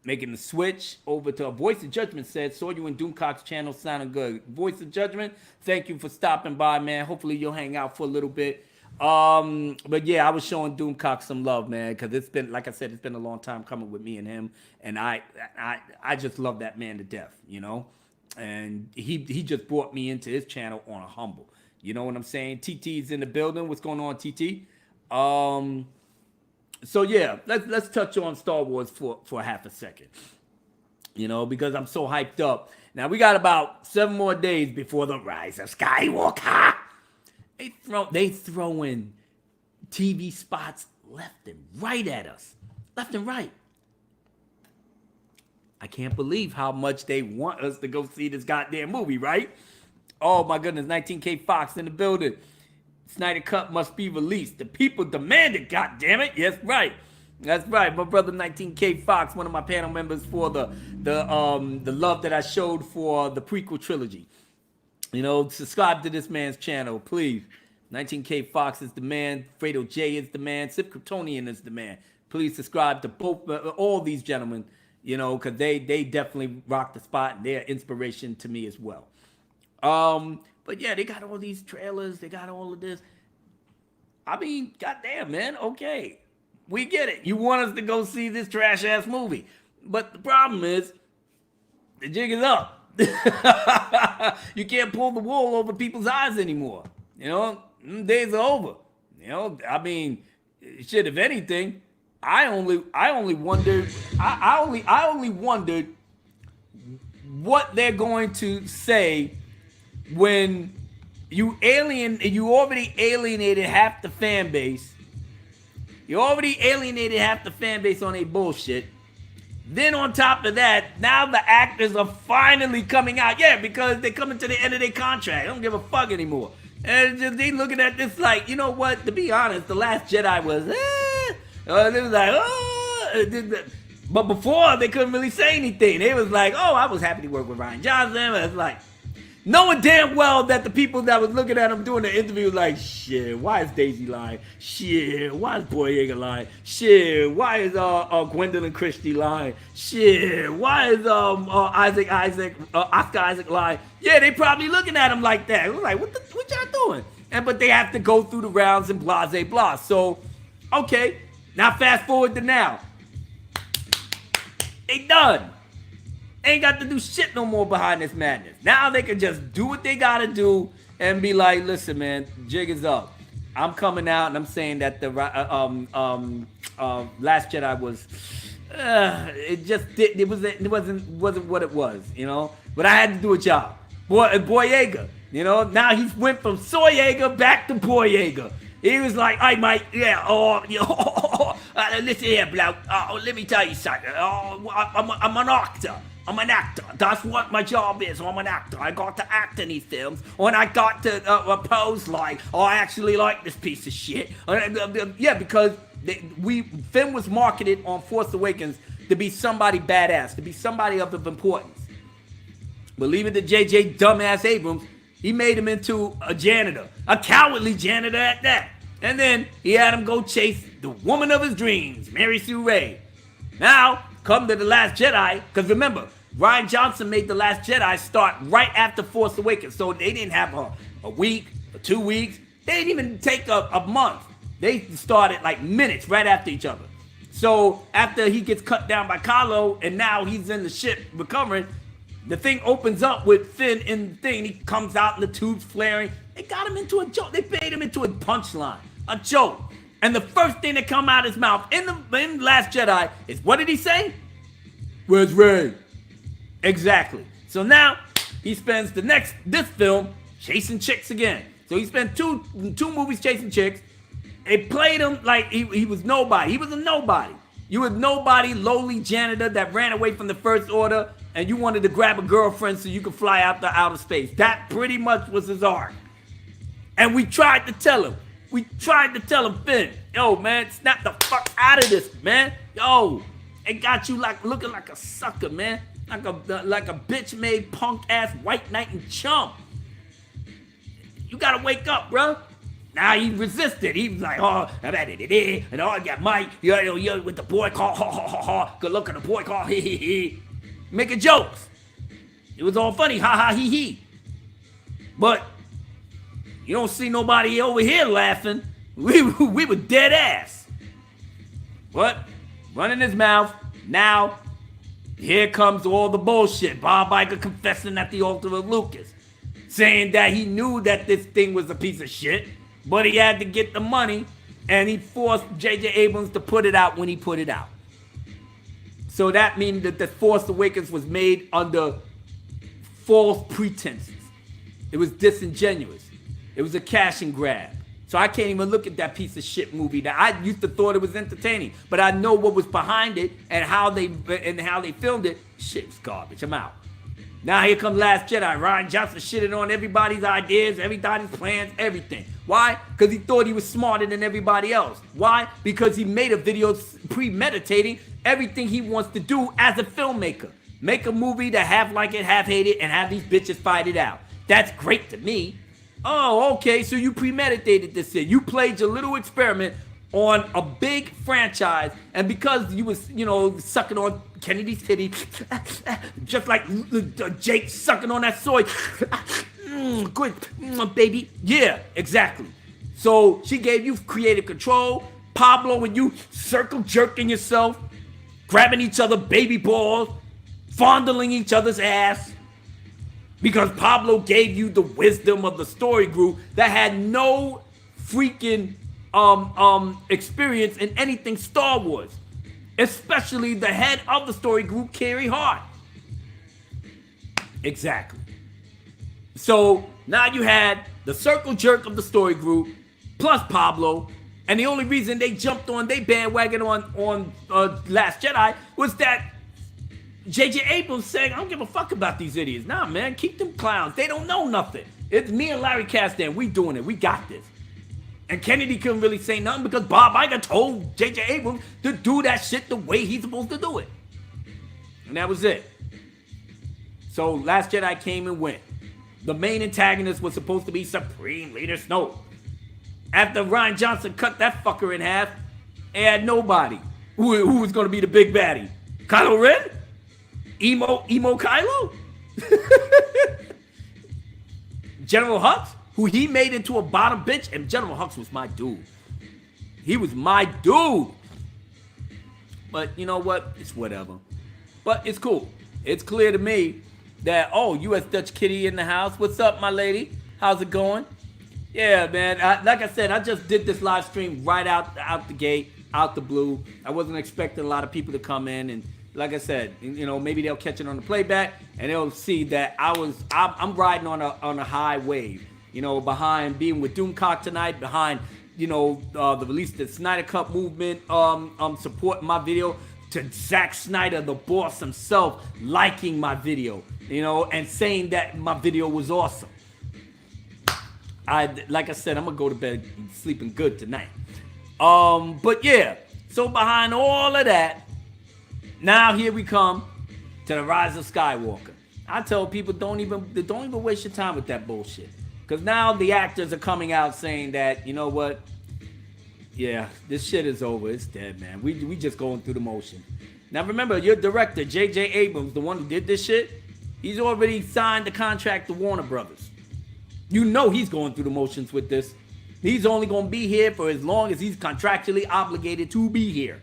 making the switch over to Voice of Judgment said, saw you in Doomcock's channel, sounding good. Voice of Judgment, thank you for stopping by, man. Hopefully you'll hang out for a little bit. But yeah, I was showing Doomcock some love, man, because it's been, like I said, it's been a long time coming with me and him. And I just love that man to death, And he just brought me into his channel on a humble. You know what I'm saying? TT's in the building. What's going on, TT? So yeah, let's touch on Star Wars for half a second. Because I'm so hyped up. Now we got about 7 more days before the rise of Skywalker. They throwing TV spots left and right at us. Left and right. I can't believe how much they want us to go see this goddamn movie, right? Oh my goodness, 19K Fox in the building. Snyder Cut must be released. The people demand it, goddammit. Yes, right. That's right. My brother 19K Fox, one of my panel members for the love that I showed for the prequel trilogy. Subscribe to this man's channel, please. 19K Fox is the man. Fatal J is the man. Sif Kryptonian is the man. Please subscribe to both all these gentlemen. Because they definitely rock the spot, and they're inspiration to me as well. But yeah, they got all these trailers. They got all of this. I mean, goddamn, man. Okay, we get it. You want us to go see this trash-ass movie. But the problem is, the jig is up. You can't pull the wool over people's eyes anymore. Days are over. I mean, shit, if anything, I only wondered what they're going to say when you already alienated half the fan base. You already alienated half the fan base on a bullshit. Then on top of that, now the actors are finally coming out. Yeah, because they're coming to the end of their contract. They don't give a fuck anymore. And just, they looking at this like, you know what? To be honest, The Last Jedi was, it was like, but before they couldn't really say anything. They was like, oh, I was happy to work with Ryan Johnson. It's like, knowing damn well that the people that was looking at him doing the interview was like, shit, why is Daisy lying? Shit, why is Boyega lying? Shit, why is Gwendolyn Christie lying? Shit, why is Oscar Isaac lying? Yeah, they probably looking at him like that. It was like, what y'all doing? But they have to go through the rounds and blah, blah, blah. So, okay, now fast forward to now. They done. Ain't got to do shit no more behind this madness. Now they can just do what they gotta do and be like, listen, man, jig is up. I'm coming out and I'm saying that the Last Jedi was, it wasn't what it was, you know. But I had to do a job. Boyega, you know. Now he went from Soyega back to Boyega. He was like, hey, mate, yeah, listen here, bloke. Let me tell you something. I'm an actor. I'm an actor. That's what my job is. I'm an actor. I got to act in these films. And I got to pose like, I actually like this piece of shit. Yeah, because film was marketed on Force Awakens to be somebody badass, to be somebody of importance. Believe it to J.J. Dumbass Abrams, he made him into a janitor. A cowardly janitor at that. And then he had him go chase the woman of his dreams, Mary Sue Ray. Now, come to The Last Jedi, because remember, Rian Johnson made The Last Jedi start right after Force Awakens. So they didn't have a week or 2 weeks. They didn't even take a month. They started like minutes right after each other. So after he gets cut down by Kylo and now he's in the ship recovering, the thing opens up with Finn in the thing. He comes out and the tube's flaring. They got him into a joke. They made him into a punchline, a joke. And the first thing that come out of his mouth in the Last Jedi is, what did he say? Where's Rey? Exactly. So now he spends this film chasing chicks again. So he spent two movies chasing chicks. They played him like he was nobody. He was a nobody. You were nobody, lowly janitor that ran away from the First Order, and you wanted to grab a girlfriend so you could fly out to outer space. That pretty much was his arc. And we tried to tell him. Finn, yo, man, snap the fuck out of this, man. Yo, it got you like looking like a sucker, man. Like a bitch-made punk-ass white knight and chump. You gotta wake up, bro. Now he resisted. He was like, oh, and I got Mike, yo, with the boy call, ha, ha, ha, ha. Good look at the boy call, he, he. Making jokes. It was all funny, ha, ha, he, he. But you don't see nobody over here laughing. We were dead ass. What? Running his mouth. Now, here comes all the bullshit. Bob Iger confessing at the altar of Lucas. Saying that he knew that this thing was a piece of shit, but he had to get the money, and he forced J.J. Abrams to put it out when he put it out. So that means that The Force Awakens was made under false pretenses. It was disingenuous. It was a cash and grab. So I can't even look at that piece of shit movie that I used to thought it was entertaining, but I know what was behind it and how they filmed it. Shit's garbage. I'm out. Now here comes Last Jedi. Rian Johnson shitted on everybody's ideas, everybody's plans, everything. Why? Because he thought he was smarter than everybody else. Why? Because he made a video premeditating everything he wants to do as a filmmaker. Make a movie that half like it, half hate it, and have these bitches fight it out. That's great to me. Oh, okay, so you premeditated this thing. You played your little experiment on a big franchise, and because you was, sucking on Kennedy's titty, just like Jake sucking on that soy. Good, baby. Yeah, exactly. So she gave you creative control. Pablo and you circle jerking yourself, grabbing each other baby balls, fondling each other's ass. Because Pablo gave you the wisdom of the story group that had no freaking experience in anything Star Wars. Especially the head of the story group, Carrie Hart. Exactly. So now you had the circle jerk of the story group plus Pablo, and the only reason they jumped on they bandwagon on Last Jedi was that J.J. Abrams saying, I don't give a fuck about these idiots. Nah, man, keep them clowns. They don't know nothing. It's me and Larry Kasdan. We doing it. We got this. And Kennedy couldn't really say nothing because Bob Iger told J.J. Abrams to do that shit the way he's supposed to do it. And that was it. So Last Jedi came and went. The main antagonist was supposed to be Supreme Leader Snoke. After Rian Johnson cut that fucker in half, they had nobody. Who was going to be the big baddie? Kylo Ren? Emo Kylo? General Hux, who he made into a bottom bitch, and General Hux was my dude. He was my dude. But you know what? It's whatever. But it's cool. It's clear to me that, U.S. Dutch Kitty in the house. What's up, my lady? How's it going? Yeah, man. Like I said, I just did this live stream right out the gate, out the blue. I wasn't expecting a lot of people to come in, and like I said, maybe they'll catch it on the playback and they'll see that I'm riding on a high wave. Behind being with Doomcock tonight, behind the release of the Snyder Cut movement, supporting my video, to Zack Snyder, the boss himself, liking my video, and saying that my video was awesome. Like I said, I'm gonna go to bed sleeping good tonight. But yeah, so behind all of that, now here we come to the Rise of Skywalker. I tell people don't even waste your time with that bullshit. Because now the actors are coming out saying that, you know what? Yeah, this shit is over. It's dead, man. We just going through the motion. Now remember, your director, J.J. Abrams, the one who did this shit, he's already signed the contract to Warner Brothers. He's going through the motions with this. He's only going to be here for as long as he's contractually obligated to be here.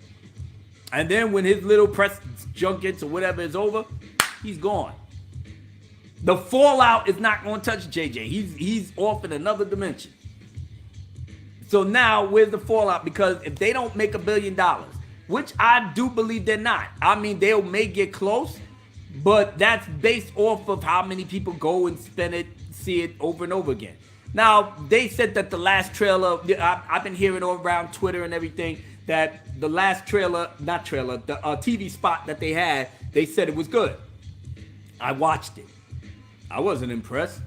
And then when his little press junkets or whatever is over, he's gone. The fallout is not going to touch JJ. He's off in another dimension. So now, where's the fallout? Because if they don't make $1 billion, which I do believe they're not. I mean, they may get close, but that's based off of how many people go and spend it, see it over and over again. Now, they said that the last trailer, I've been hearing all around Twitter and everything, that the last the TV spot that they had, they said it was good. I watched it. I wasn't impressed.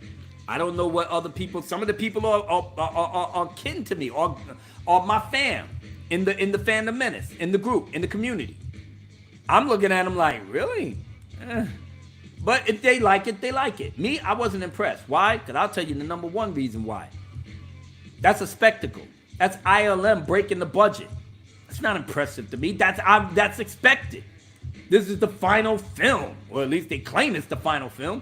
I don't know what other people, some of the people are kin to me, or my fam, in the Fandom Menace, in the group, in the community. I'm looking at them like, really? But if they like it, they like it. Me, I wasn't impressed. Why? Because I'll tell you the number one reason why. That's a spectacle. That's ILM breaking the budget. That's not impressive to me. That's expected. This is the final film, or at least they claim it's the final film.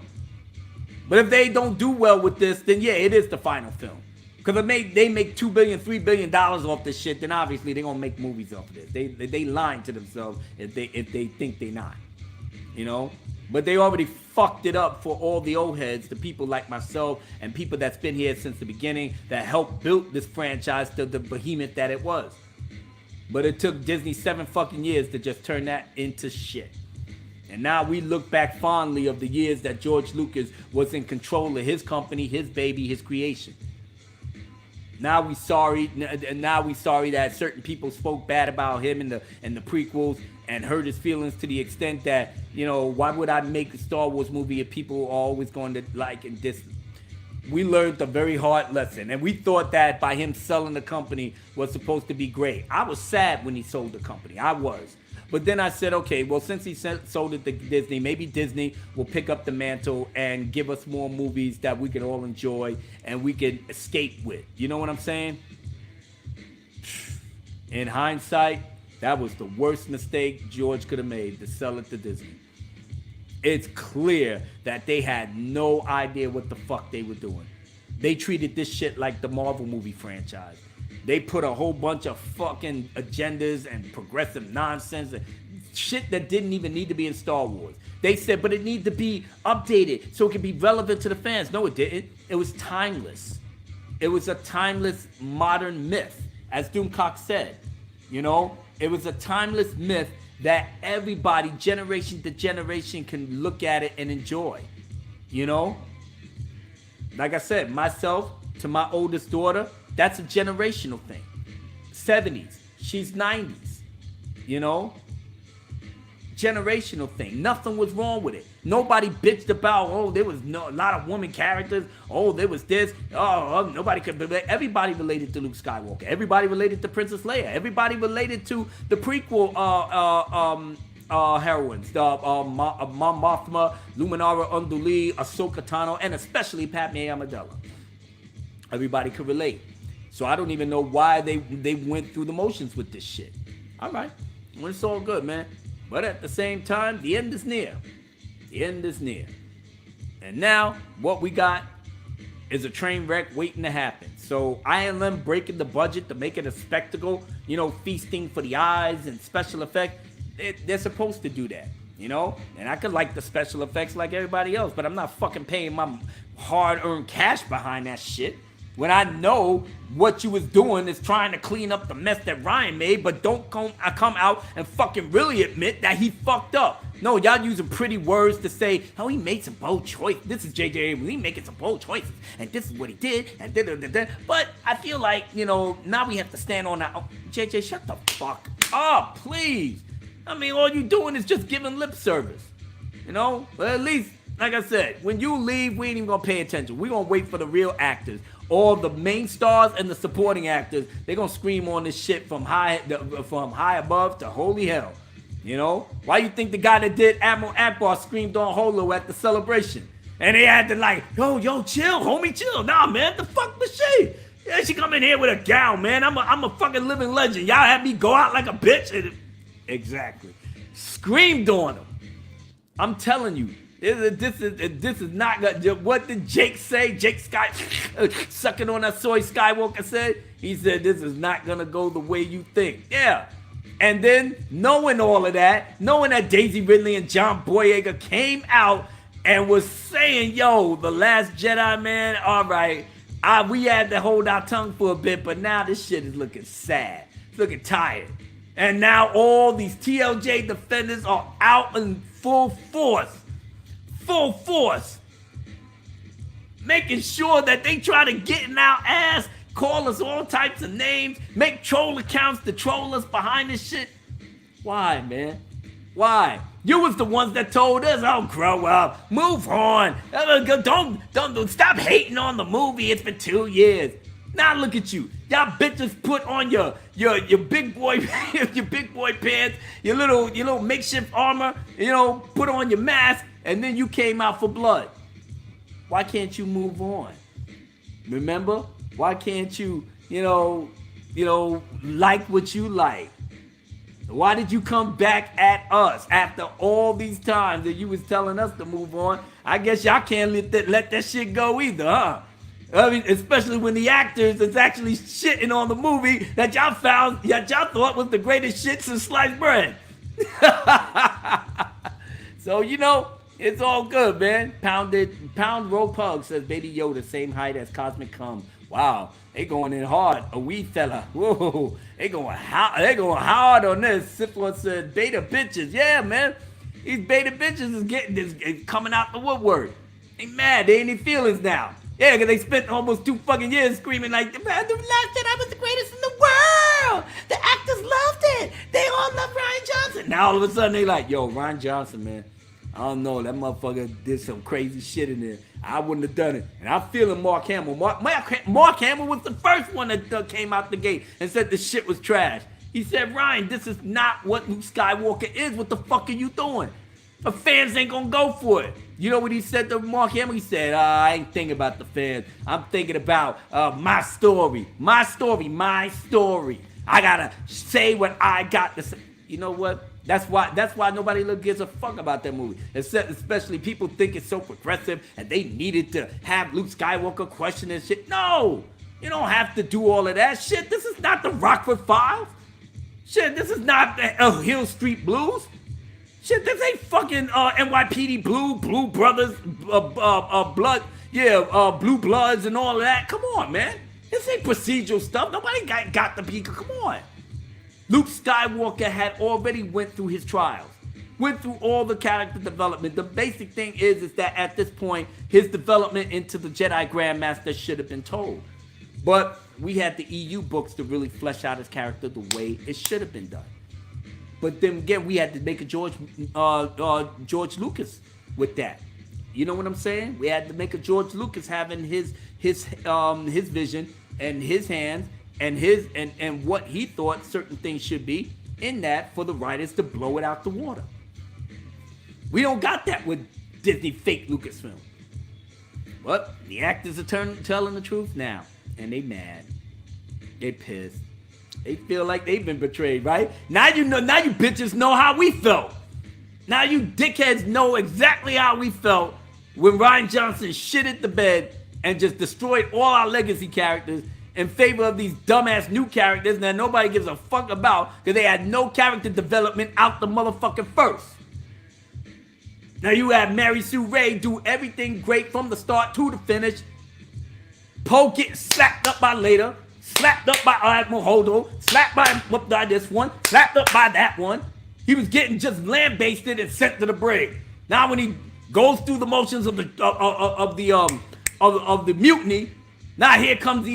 But if they don't do well with this, then yeah, it is the final film. Because if they make $2 billion, $3 billion off this shit, then obviously they're gonna make movies off of this. They lying to themselves if they think they're not. But they already fucked it up for all the old heads, the people like myself and people that's been here since the beginning that helped build this franchise to the behemoth that it was. But it took Disney 7 fucking years to just turn that into shit. And now we look back fondly of the years that George Lucas was in control of his company, his baby, his creation. Now we sorry that certain people spoke bad about him in the prequels and hurt his feelings to the extent that, why would I make a Star Wars movie if people are always going to like and dislike? We learned a very hard lesson, and we thought that by him selling the company was supposed to be great. I was sad when he sold the company. I was. But then I said, okay, well, since he sold it to Disney, maybe Disney will pick up the mantle and give us more movies that we can all enjoy and we can escape with. You know what I'm saying? In hindsight, that was the worst mistake George could have made, to sell it to Disney. It's clear that they had no idea what the fuck they were doing. They treated this shit like the Marvel movie franchise. They put a whole bunch of fucking agendas and progressive nonsense and shit that didn't even need to be in Star Wars. They said, but it needs to be updated so it can be relevant to the fans. No, it didn't. It was timeless. It was a timeless modern myth, as Doomcock said. It was a timeless myth that everybody, generation to generation, can look at it and enjoy. You know, like I said, myself to my oldest daughter, that's a generational thing. 70s, she's 90s, you know? Generational thing. Nothing was wrong with it. Nobody bitched about, oh, there was a lot of woman characters. Oh, there was this. Nobody could relate. Everybody related to Luke Skywalker. Everybody related to Princess Leia. Everybody related to the prequel heroines, the Mon Mothma, Luminara Unduli, Ahsoka Tano, and especially Padme Amidala. Everybody could relate. So I don't even know why they went through the motions with this shit. All right, well, it's all good, man. But at the same time, the end is near. The end is near. And now what we got is a train wreck waiting to happen. So ILM breaking the budget to make it a spectacle, you know, feasting for the eyes and special effects. They're supposed to do that, you know? And I could like the special effects like everybody else, but I'm not fucking paying my hard-earned cash behind that shit. When I know what you was doing is trying to clean up the mess that Ryan made, but don't come out and fucking really admit that he fucked up. No, y'all using pretty words to say, oh, he made some bold choices. This is J.J. Abrams. He making some bold choices. And this is what he did. And da-da-da-da. But I feel like, you know, now we have to stand on that. Oh, J.J., shut the fuck up, please. I mean, all you doing is just giving lip service. You know? But at least, like I said, when you leave, we ain't even gonna pay attention. We gonna wait for the real actors. All the main stars and the supporting actors, they're gonna scream on this shit from high above to holy hell. You know? Why you think the guy that did Admiral Akbar screamed on Holo at the celebration? And they had to like, yo, chill, homie, chill. Nah, man, the fuck was she? Yeah, she come in here with a gown, man. I'm a fucking living legend. Y'all had me go out like a bitch. Exactly. Screamed on him. I'm telling you. This is not good. What did Jake say? Jake Sky sucking on that soy Skywalker said? He said this is not gonna go the way you think. Yeah. And then knowing all of that, knowing that Daisy Ridley and John Boyega came out and was saying, yo, The Last Jedi, man, all right, we had to hold our tongue for a bit, but now this shit is looking sad. It's looking tired. And now all these TLJ defenders are out in full force, making sure that they try to get in our ass, call us all types of names, make troll accounts to troll us behind this shit. Why, man? Why? You was the ones that told us, oh, grow up, move on, don't stop hating on the movie. It's been 2 years. Now look at you. Y'all bitches put on your big boy your big boy pants, your little makeshift armor, you know, put on your mask, and then you came out for blood. Why can't you move on? Remember? Why can't you, you know, like what you like? Why did you come back at us after all these times that you was telling us to move on? I guess y'all can't let that shit go either, huh? I mean, especially when the actors is actually shitting on the movie that y'all thought was the greatest shit since sliced bread. So, you know, it's all good, man. Pound roll pug, says Baby Yoda, same height as Cosmic Cum. Wow, they going in hard. A wee fella. Whoa, they going hard on this. Sifla said beta bitches. Yeah, man. These beta bitches is coming out the woodwork. They mad. They ain't any feelings now. Yeah, because they spent almost 2 fucking years screaming like, The Last Jedi was the greatest in the world. The actors loved it. They all love Rian Johnson. Now all of a sudden they like, yo, Rian Johnson, man. I don't know. That motherfucker did some crazy shit in there. I wouldn't have done it. And I'm feeling Mark Hamill. Mark Hamill was the first one that came out the gate and said the shit was trash. He said, Ryan, this is not what Luke Skywalker is. What the fuck are you doing? The fans ain't gonna go for it. You know what he said to Mark Hamill? He said, I ain't thinking about the fans. I'm thinking about my story. My story. I gotta say what I got to say. You know what? That's why nobody gives a fuck about that movie. Especially people think it's so progressive and they needed to have Luke Skywalker question and shit. No! You don't have to do all of that shit. This is not the Rockford Files. Shit, this is not the Hill Street Blues. Shit, this ain't fucking NYPD Blue Brothers, Blue Bloods and all of that. Come on, man. This ain't procedural stuff. Nobody got the people. Come on. Luke Skywalker had already went through his trials. Went through all the character development. The basic thing is that at this point, his development into the Jedi Grandmaster should have been told. But we had the EU books to really flesh out his character the way it should have been done. But then again, we had to make a George Lucas with that. You know what I'm saying? We had to make a George Lucas having his vision and his hands and what he thought certain things should be in that for the writers to blow it out the water. We don't got that with Disney fake Lucasfilm. But the actors are telling the truth now, and they mad. They pissed. They feel like they've been betrayed, right? Now you know. Now you bitches know how we felt. Now you dickheads know exactly how we felt when Rian Johnson shitted the bed and just destroyed all our legacy characters in favor of these dumbass new characters that nobody gives a fuck about because they had no character development out the motherfucking first. Now you have Mary Sue Ray do everything great from the start to the finish. Poe getting slapped up by Later, slapped up by Admiral Holdo, slapped by this one, slapped up by that one. He was getting just lambasted and sent to the brig. Now when he goes through the motions of the mutiny, now here comes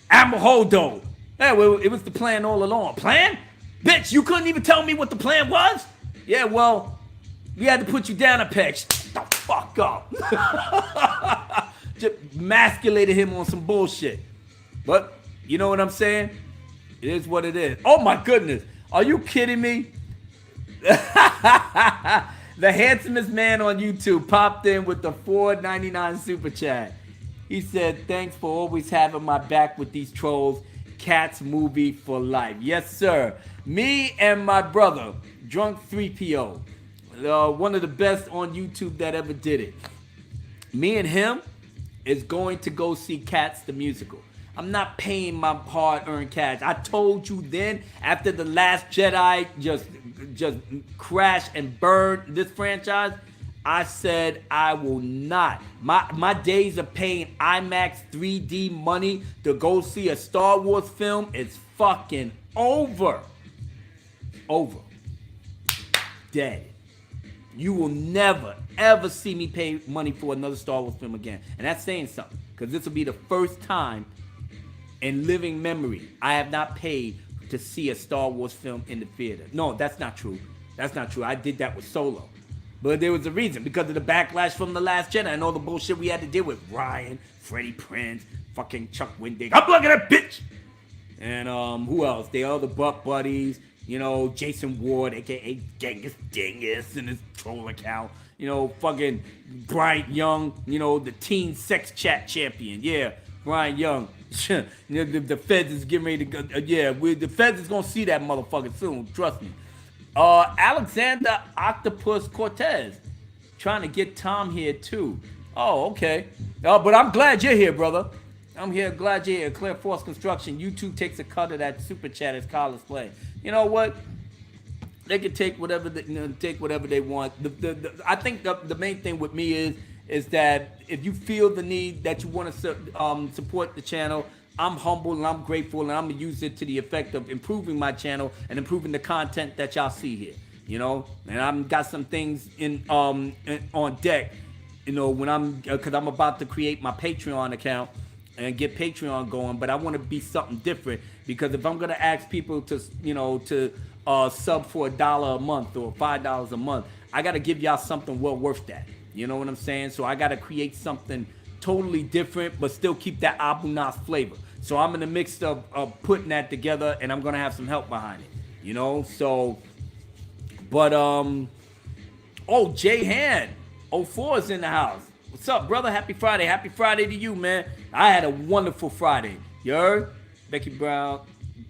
Admiral Holdo. Yeah, well, it was the plan all along. Plan? Bitch, you couldn't even tell me what the plan was? Yeah, well, we had to put you down a peg. Shut the fuck up. Just emasculated him on some bullshit. But you know what I'm saying? It is what it is. Oh my goodness. Are you kidding me? The handsomest man on YouTube popped in with the $4.99 super chat. He said, thanks for always having my back with these trolls. Cats movie for life. Yes, sir. Me and my brother, Drunk 3PO, one of the best on YouTube that ever did it. Me and him is going to go see Cats the musical. I'm not paying my hard-earned cash. I told you then, after The Last Jedi just crashed and burned this franchise, I said I will not. My days of paying IMAX 3D money to go see a Star Wars film is fucking over. Over. Dead. You will never, ever see me pay money for another Star Wars film again. And that's saying something, because this will be the first time in living memory I have not paid to see a Star Wars film in the theater. No, that's not true. That's not true. I did that with Solo. But there was a reason, because of the backlash from The Last Jedi and all the bullshit we had to deal with. Ryan, Freddie Prinze, fucking Chuck Wendig. I'm looking at that bitch! And who else? The other Buck Buddies. You know, Jason Ward, a.k.a. Genghis Dingus, and his troll account. You know, fucking Bryant Young, you know, the teen sex chat champion. Yeah, Bryant Young. The feds is getting ready to go. The feds is going to see that motherfucker soon. Trust me. Alexander Octopus Cortez. Trying to get Tom here, too. Oh, okay. But I'm glad you're here, brother. I'm here, glad you're here. Clear Force Construction. YouTube takes a cut of that super chat as Carlos play. You know what? They can take whatever they want. I think the main thing with me is that if you feel the need that you want to support the channel, I'm humble and I'm grateful, and I'm gonna use it to the effect of improving my channel and improving the content that y'all see here. You know, and I've got some things on deck. You know, because I'm about to create my Patreon account and get Patreon going, but I want to be something different, because if I'm gonna ask people to sub for $1 a month or $5 a month, I gotta give y'all something well worth that. You know what I'm saying? So I gotta create something totally different, but still keep that Abu Nas flavor. So I'm in the mix of putting that together, and I'm gonna have some help behind it. You know, so, but Jay Han 04 is in the house. What's up, brother? Happy Friday. Happy Friday to you, man. I had a wonderful Friday. You heard? Becky Brown.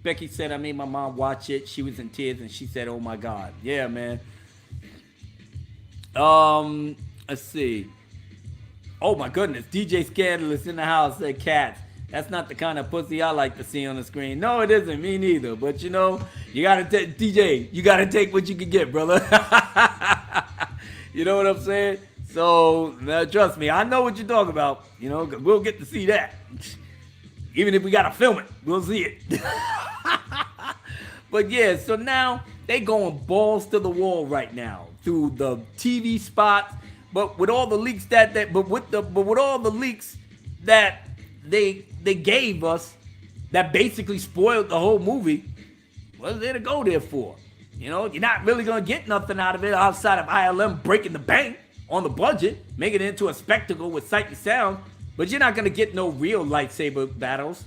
Becky said I made my mom watch it. She was in tears, and she said, oh, my God. Yeah, man. Let's see. Oh, my goodness. DJ Scandalous in the house said Cats. That's not the kind of pussy I like to see on the screen. No, it isn't. Me neither. But, you know, you got to take, DJ, you got to take what you can get, brother. You know what I'm saying? So, trust me, I know what you're talking about. You know, 'cause we'll get to see that. Even if we got to film it, we'll see it. But, yeah, so now They going balls to the wall right now through the TV spots, but with all the leaks but with all the leaks that they gave us that basically spoiled the whole movie. What's there to go there for? You know, you're not really gonna get nothing out of it outside of ILM breaking the bank on the budget, making it into a spectacle with sight and sound. But you're not gonna get no real lightsaber battles.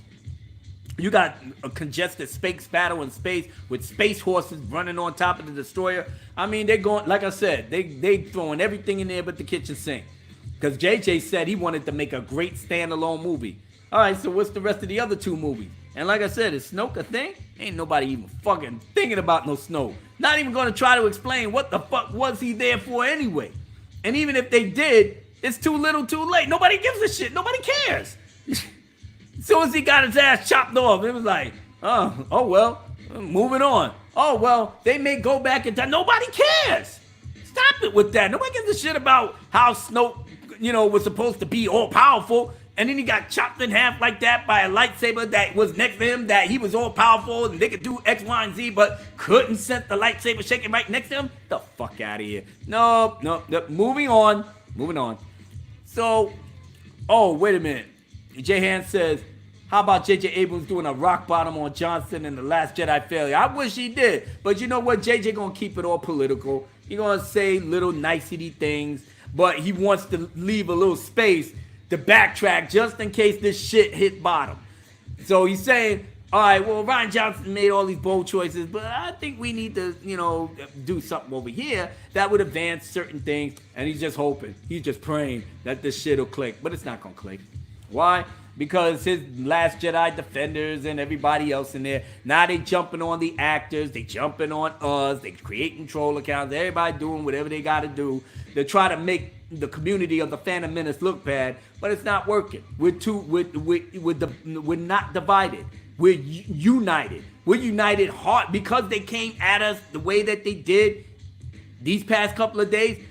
You got a congested space battle in space with space horses running on top of the destroyer. I mean, they're going, like I said, they throwing everything in there but the kitchen sink. Because JJ said he wanted to make a great standalone movie. All right, so what's the rest of the other 2 movies? And like I said, is Snoke a thing? Ain't nobody even fucking thinking about no Snoke. Not even going to try to explain what the fuck was he there for anyway. And even if they did, it's too little too late. Nobody gives a shit. Nobody cares. As soon as he got his ass chopped off, it was like, oh well, moving on. Oh well, they may go back in time. Nobody cares. Stop it with that. Nobody gives a shit about how Snoke, was supposed to be all powerful, and then he got chopped in half like that by a lightsaber that was next to him, that he was all powerful and they could do X, Y, and Z, but couldn't set the lightsaber shaking right next to him. The fuck out of here. No. Moving on. So, wait a minute. J. Han says, how about J.J. Abrams doing a rock bottom on Johnson in The Last Jedi failure? I wish he did. But you know what? J.J. gonna keep it all political. He gonna say little nicety things, but he wants to leave a little space to backtrack just in case this shit hit bottom. So he's saying, all right, well, Rian Johnson made all these bold choices, but I think we need to, do something over here that would advance certain things. And he's just hoping, he's just praying that this shit will click, but it's not gonna click. Why? Because his Last Jedi defenders and everybody else in there, now they jumping on the actors, they jumping on us, they creating troll accounts, everybody doing whatever they got to do to try to make the community of the Phantom Menace look bad, but it's not working. We're not divided. We're united. We're united hard because they came at us the way that they did these past couple of days.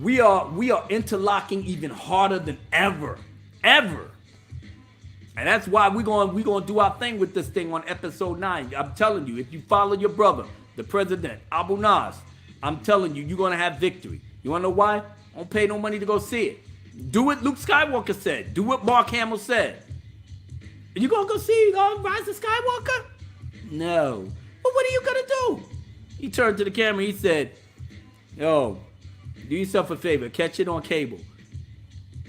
We are interlocking even harder than ever. And that's why we're going to do our thing with this thing on episode 9. I'm telling you, if you follow your brother, the president, Abu Nas, I'm telling you, you're going to have victory. You want to know why? Don't pay no money to go see it. Do what Luke Skywalker said. Do what Mark Hamill said. Are you going to go see Rise of Skywalker? No. But what are you going to do? He turned to the camera. He said, yo, do yourself a favor. Catch it on cable.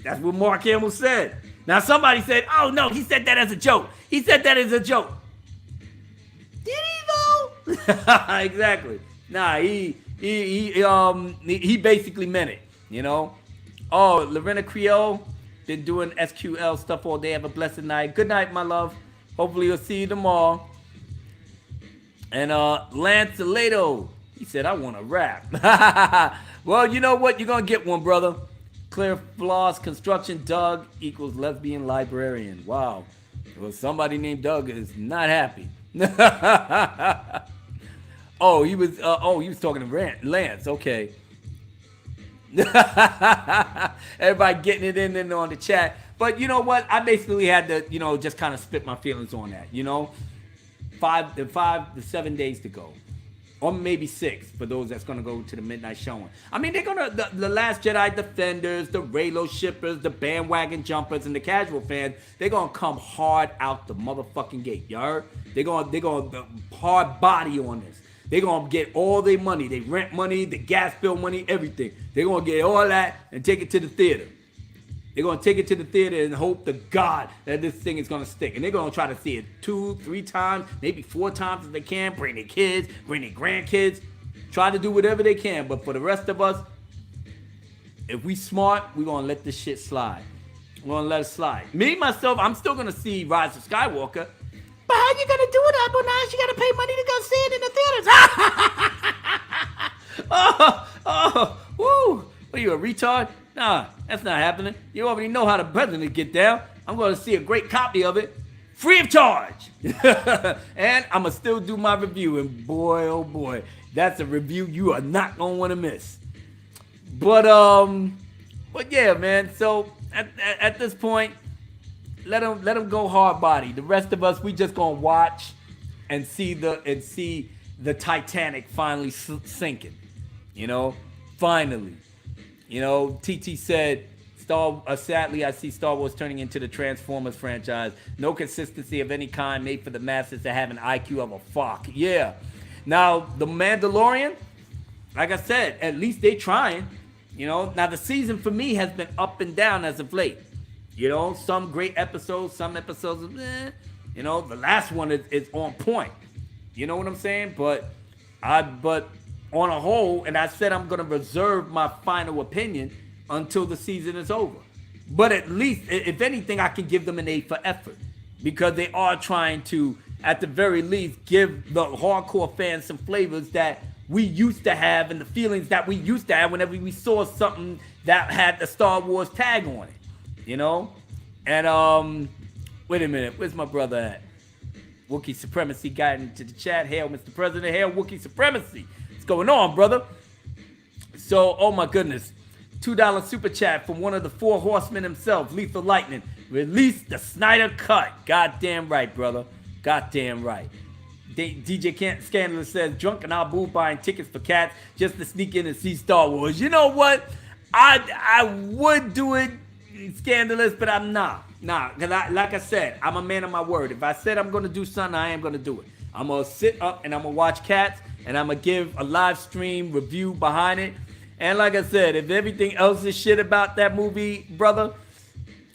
That's what Mark Hamill said. Now somebody said, oh no, he said that as a joke. He said that as a joke. Did he though? Exactly. Nah, he basically meant it, Oh, Lorena Creole been doing SQL stuff all day. Have a blessed night. Good night, my love. Hopefully you'll see you tomorrow. And Lance Aledo, he said, I want to rap. Well, you know what? You're going to get one, brother. Clear Floss Construction Doug equals lesbian librarian. Wow. Well, somebody named Doug is not happy. He was talking to Lance. Okay. Everybody getting it in on the chat. But you know what? I basically had to, just kind of spit my feelings on that. 5 to 7 days to go. Or maybe 6 for those that's going to go to the midnight showing. I mean, they're going to, the Last Jedi defenders, the Reylo shippers, the bandwagon jumpers, and the casual fans, they're going to come hard out the motherfucking gate. You heard? They're going to hard body on this. They're going to get all their money, their rent money, the gas bill money, everything. They're going to get all that and take it to the theater. They're going to take it to the theater and hope to God that this thing is going to stick. And they're going to try to see it 2, 3 times, maybe 4 times if they can. Bring their kids, bring their grandkids. Try to do whatever they can. But for the rest of us, if we smart, we're going to let this shit slide. We're going to let it slide. Me, myself, I'm still going to see Rise of Skywalker. But how you going to do it, Abu Nas? You got to pay money to go see it in the theaters. Woo. What are you, a retard? Nah, that's not happening. You already know how the president get down. I'm going to see a great copy of it, free of charge. And I'm going to still do my review. And boy, oh boy, that's a review you are not going to want to miss. But yeah, man. So at this point, let them go hard body. The rest of us, we just going to watch and see the Titanic finally sinking. You know, finally. You know, TT said, sadly, I see Star Wars turning into the Transformers franchise. No consistency of any kind, made for the masses that have an IQ of a fuck. Yeah. Now, The Mandalorian, like I said, at least they trying. You know, now the season for me has been up and down as of late. You know, some great episodes, some episodes, you know, the last one is on point. You know what I'm saying? But on a whole, and I said I'm gonna reserve my final opinion until the season is over. But at least, if anything, I can give them an A for effort, because they are trying to, at the very least, give the hardcore fans some flavors that we used to have and the feelings that we used to have whenever we saw something that had the Star Wars tag on it, you know? And, wait a minute, where's my brother at? Wookiee Supremacy got into the chat. Hail, Mr. President. Hail, Wookiee Supremacy. What's going on, brother? So, oh my goodness. $2 super chat from one of the four horsemen himself, Lethal Lightning. Release the Snyder Cut. Goddamn right, brother. Goddamn right. DJ Scandalous says, drunk and Abu buying tickets for cats just to sneak in and see Star Wars. You know what? I would do it, Scandalous, but I'm not. Nah, because like I said, I'm a man of my word. If I said I'm going to do something, I am going to do it. I'm going to sit up and I'm going to watch cats, and I'm going to give a live stream review behind it. And like I said, if everything else is shit about that movie, brother,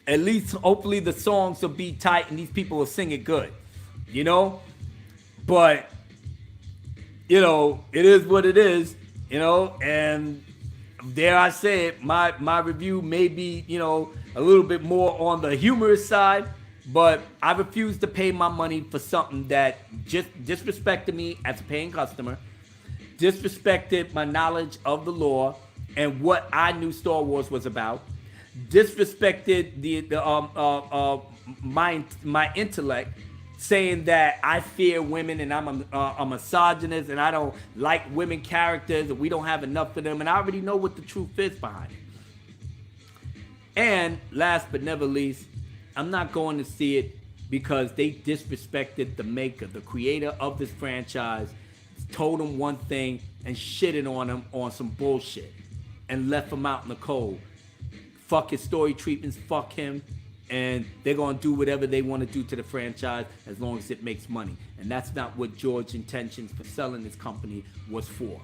at least hopefully the songs will be tight and these people will sing it good. You know? But, you know, it is what it is, you know, and dare I say it, my review may be, you know, a little bit more on the humorous side, but I refuse to pay my money for something that just disrespected me as a paying customer, disrespected my knowledge of the lore and what I knew Star Wars was about, disrespected my intellect, saying that I fear women and I'm a misogynist and I don't like women characters and we don't have enough of them, and I already know what the truth is behind it. And last but never least, I'm not going to see it because they disrespected the maker, the creator of this franchise, told him one thing and shitted on him on some bullshit and left him out in the cold. Fuck his story treatments, fuck him. And they're going to do whatever they want to do to the franchise as long as it makes money. And that's not what George's intentions for selling this company was for.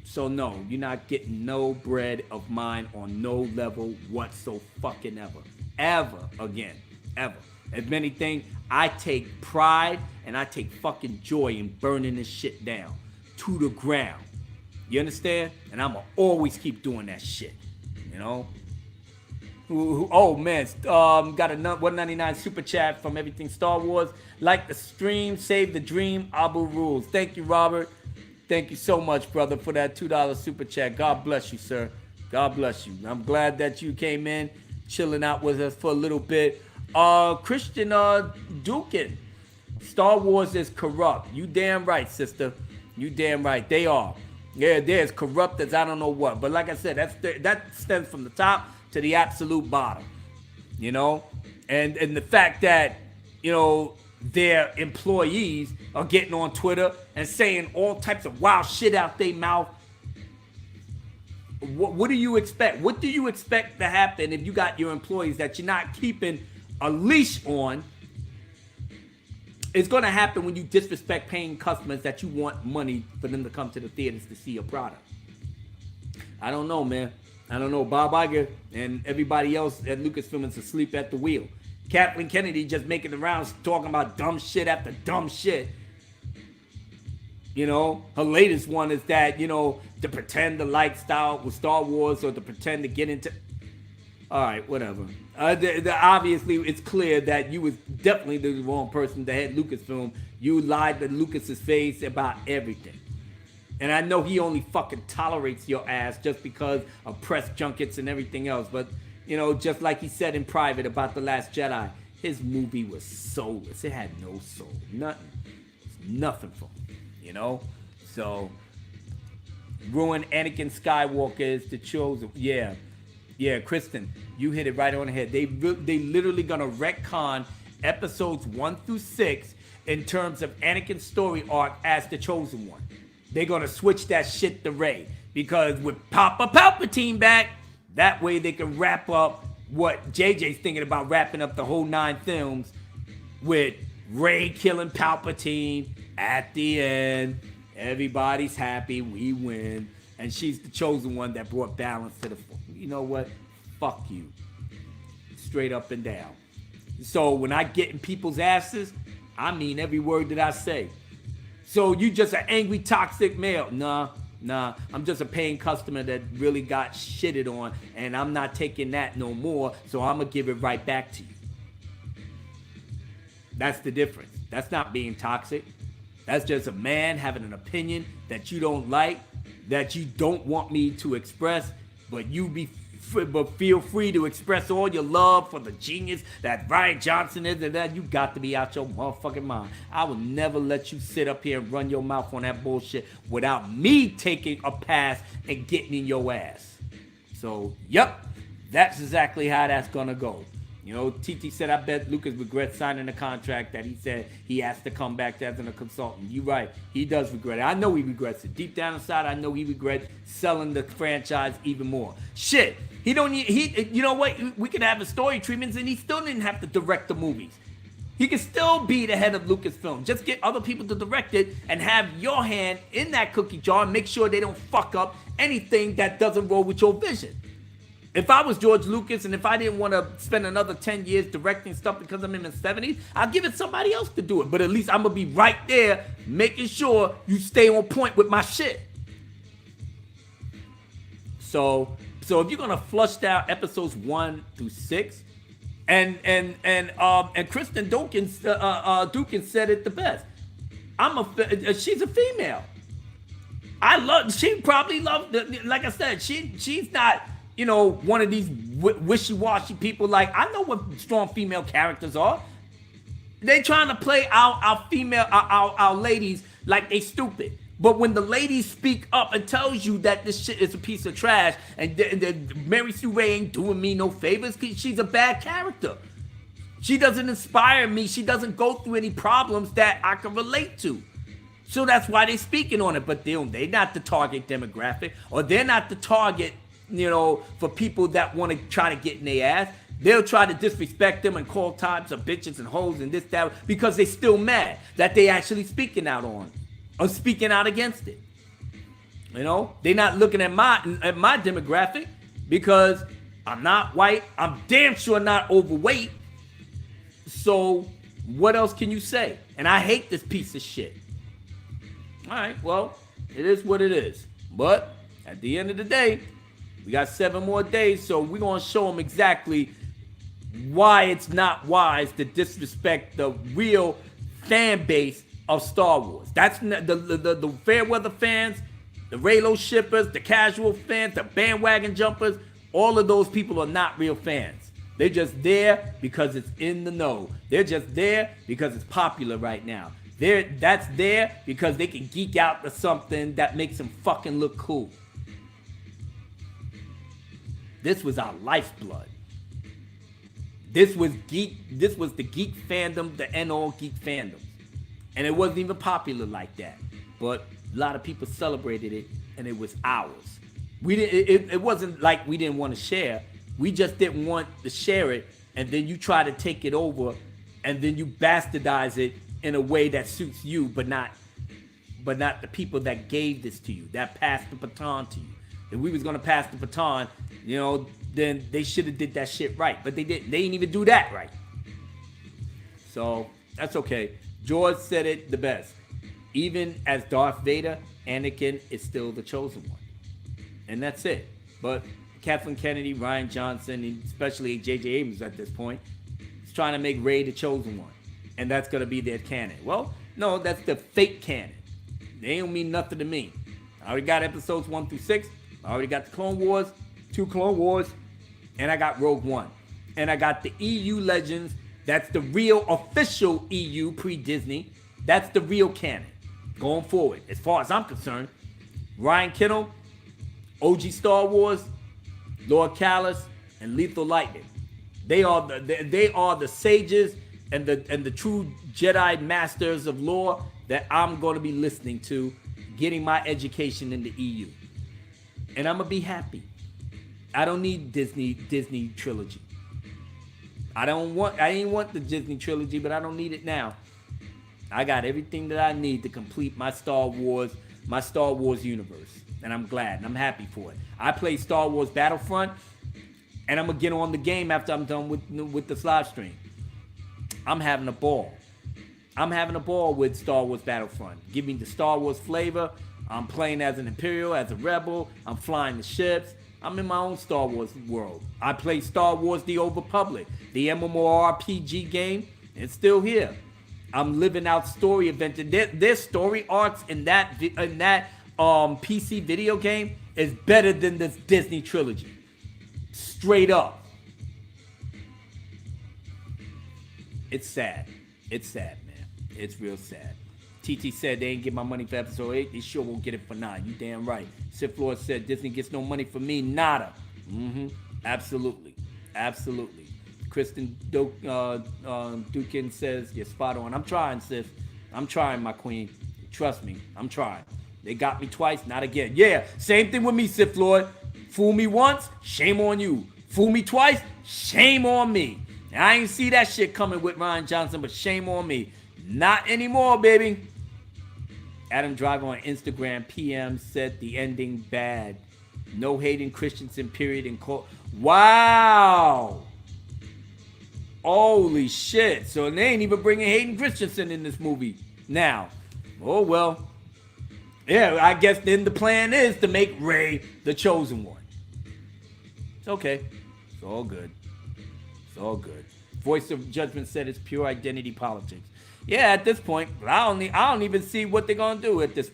So no, you're not getting no bread of mine on no level whatsoever. Ever again. Ever. If anything, I take pride and I take fucking joy in burning this shit down to the ground. You understand? And I'm going to always keep doing that shit. You know? Oh man, got a $1.99 super chat from Everything Star Wars. Like the stream, save the dream, Abu rules. Thank you, Robert. Thank you so much, brother, for that $2 super chat. God bless you, sir. God bless you. I'm glad that you came in, chilling out with us for a little bit. Christian Dukin, Star Wars is corrupt. You damn right, sister. You damn right. They are. Yeah, they're as corrupt as I don't know what. But like I said, that stems from the top to the absolute bottom, you know, and the fact that, you know, their employees are getting on Twitter and saying all types of wild shit out their mouth. What do you expect? What do you expect to happen if you got your employees that you're not keeping a leash on? It's going to happen when you disrespect paying customers that you want money for them to come to the theaters to see your product. I don't know, man. I don't know. Bob Iger and everybody else at Lucasfilm is asleep at the wheel. Kathleen Kennedy just making the rounds talking about dumb shit after dumb shit. You know, her latest one is that, you know, to pretend to like Star Wars or to pretend to get into... All right, whatever. Obviously, it's clear that you was definitely the wrong person to head Lucasfilm. You lied to Lucas's face about everything. And I know he only fucking tolerates your ass just because of press junkets and everything else. But, you know, just like he said in private about The Last Jedi, his movie was soulless. It had no soul. Nothing. Nothing for him, you know? So, ruin Anakin Skywalker is the chosen. Yeah, Kristen, you hit it right on the head. They literally gonna retcon episodes 1 through 6 in terms of Anakin's story arc as the Chosen One. They're gonna switch that shit to Rey, because with Papa Palpatine back, that way they can wrap up what JJ's thinking about, wrapping up the whole 9 films with Rey killing Palpatine at the end. Everybody's happy, we win, and she's the Chosen One that brought balance to the. You know what? Fuck you, straight up and down. So when I get in people's asses, I mean every word that I say. So you just an angry, toxic male? Nah. I'm just a paying customer that really got shitted on, and I'm not taking that no more, so I'm going to give it right back to you. That's the difference. That's not being toxic. That's just a man having an opinion that you don't like, that you don't want me to express, but feel free to express all your love for the genius that Rian Johnson is, and that you got to be out your motherfucking mind. I will never let you sit up here and run your mouth on that bullshit without me taking a pass and getting in your ass. So, yep, that's exactly how that's gonna go. You know, TT said, I bet Lucas regrets signing a contract that he said he has to come back as a consultant. You're right. He does regret it. I know he regrets it. Deep down inside, I know he regrets selling the franchise even more. Shit. He don't need, you know what? We could have the story treatments and he still didn't have to direct the movies. He could still be the head of Lucasfilm. Just get other people to direct it and have your hand in that cookie jar and make sure they don't fuck up anything that doesn't roll with your vision. If I was George Lucas and if I didn't want to spend another 10 years directing stuff because I'm in the 70s, I'll give it somebody else to do it. But at least I'm going to be right there making sure you stay on point with my shit. So if you're going to flush down episodes 1 through 6, and Kristen Dukin said it the best. She's a female. She probably loved, like I said, she's not, you know, one of these wishy-washy people. Like, I know what strong female characters are. They trying to play our female, our ladies like they stupid. But when the ladies speak up and tells you that this shit is a piece of trash and Mary Sue Ray ain't doing me no favors, because she's a bad character. She doesn't inspire me. She doesn't go through any problems that I can relate to. So that's why they speaking on it. But they're not the target demographic, or they're not the target, you know, for people that want to try to get in their ass. They'll try to disrespect them and call types of bitches and hoes and this, that, because they still mad that they actually speaking out on or speaking out against it. You know, they're not looking at my demographic because I'm not white. I'm damn sure not overweight. So what else can you say? And I hate this piece of shit. All right, well, it is what it is. But at the end of the day, we got 7 more days, so we're going to show them exactly why it's not wise to disrespect the real fan base of Star Wars. That's the fair weather fans, the Raylo shippers, the casual fans, the bandwagon jumpers. All of those people are not real fans. They're just there because it's in the know. They're just there because it's popular right now. That's there because they can geek out to something that makes them fucking look cool. This was our lifeblood. This was the geek fandom, the end all geek fandom. And it wasn't even popular like that. But a lot of people celebrated it, and it was ours. It wasn't like we didn't want to share. We just didn't want to share it, and then you try to take it over, and then you bastardize it in a way that suits you, but not the people that gave this to you, that passed the baton to you. If we was gonna pass the baton, you know, then they should have did that shit right. But they didn't. They didn't even do that right. So that's okay. George said it the best. Even as Darth Vader, Anakin is still the chosen one. And that's it. But Kathleen Kennedy, Rian Johnson, and especially J.J. Abrams at this point, is trying to make Rey the chosen one. And that's going to be their canon. Well, no, that's the fake canon. They don't mean nothing to me. I already got episodes 1 through 6. I already got the Clone Wars, 2 Clone Wars, and I got Rogue One. And I got the EU Legends. That's the real official EU pre-Disney. That's the real canon going forward. As far as I'm concerned, Ryan Kittle, OG Star Wars, Lord Callus, and Lethal Lightning. They are the sages and the true Jedi masters of lore that I'm going to be listening to, getting my education in the EU, and I'm gonna be happy. I don't need Disney trilogy. I ain't want the Disney trilogy, but I don't need it now. I got everything that I need to complete my Star Wars universe, and I'm glad and I'm happy for it. I play Star Wars Battlefront, and I'm gonna get on the game after I'm done with this live stream. I'm having a ball. I'm having a ball with Star Wars Battlefront. Give me the Star Wars flavor. I'm playing as an Imperial, as a Rebel. I'm flying the ships. I'm in my own Star Wars world. I play Star Wars The Old Republic, the MMORPG game. It's still here. I'm living out story events. Their story arcs in that PC video game is better than this Disney trilogy. Straight up. It's sad. It's sad, man. It's real sad. TT said they ain't get my money for episode 8. They sure won't get it for 9. You damn right. Sith Lord said Disney gets no money for me. Nada. Absolutely. Absolutely. Kristen Dukin says, you're spot on. I'm trying, sis. I'm trying, my queen. Trust me. I'm trying. They got me twice, not again. Yeah, same thing with me, Sith Lord. Fool me once, shame on you. Fool me twice, shame on me. I ain't see that shit coming with Ryan Johnson, but shame on me. Not anymore, baby. Adam Driver on Instagram PM said the ending bad. No Hayden Christensen period in court. Wow. Holy shit. So they ain't even bringing Hayden Christensen in this movie now. Oh, well. Yeah, I guess then the plan is to make Rey the chosen one. It's okay. It's all good. It's all good. Voice of Judgment said it's pure identity politics. Yeah, at this point, I don't even see what they're gonna do at this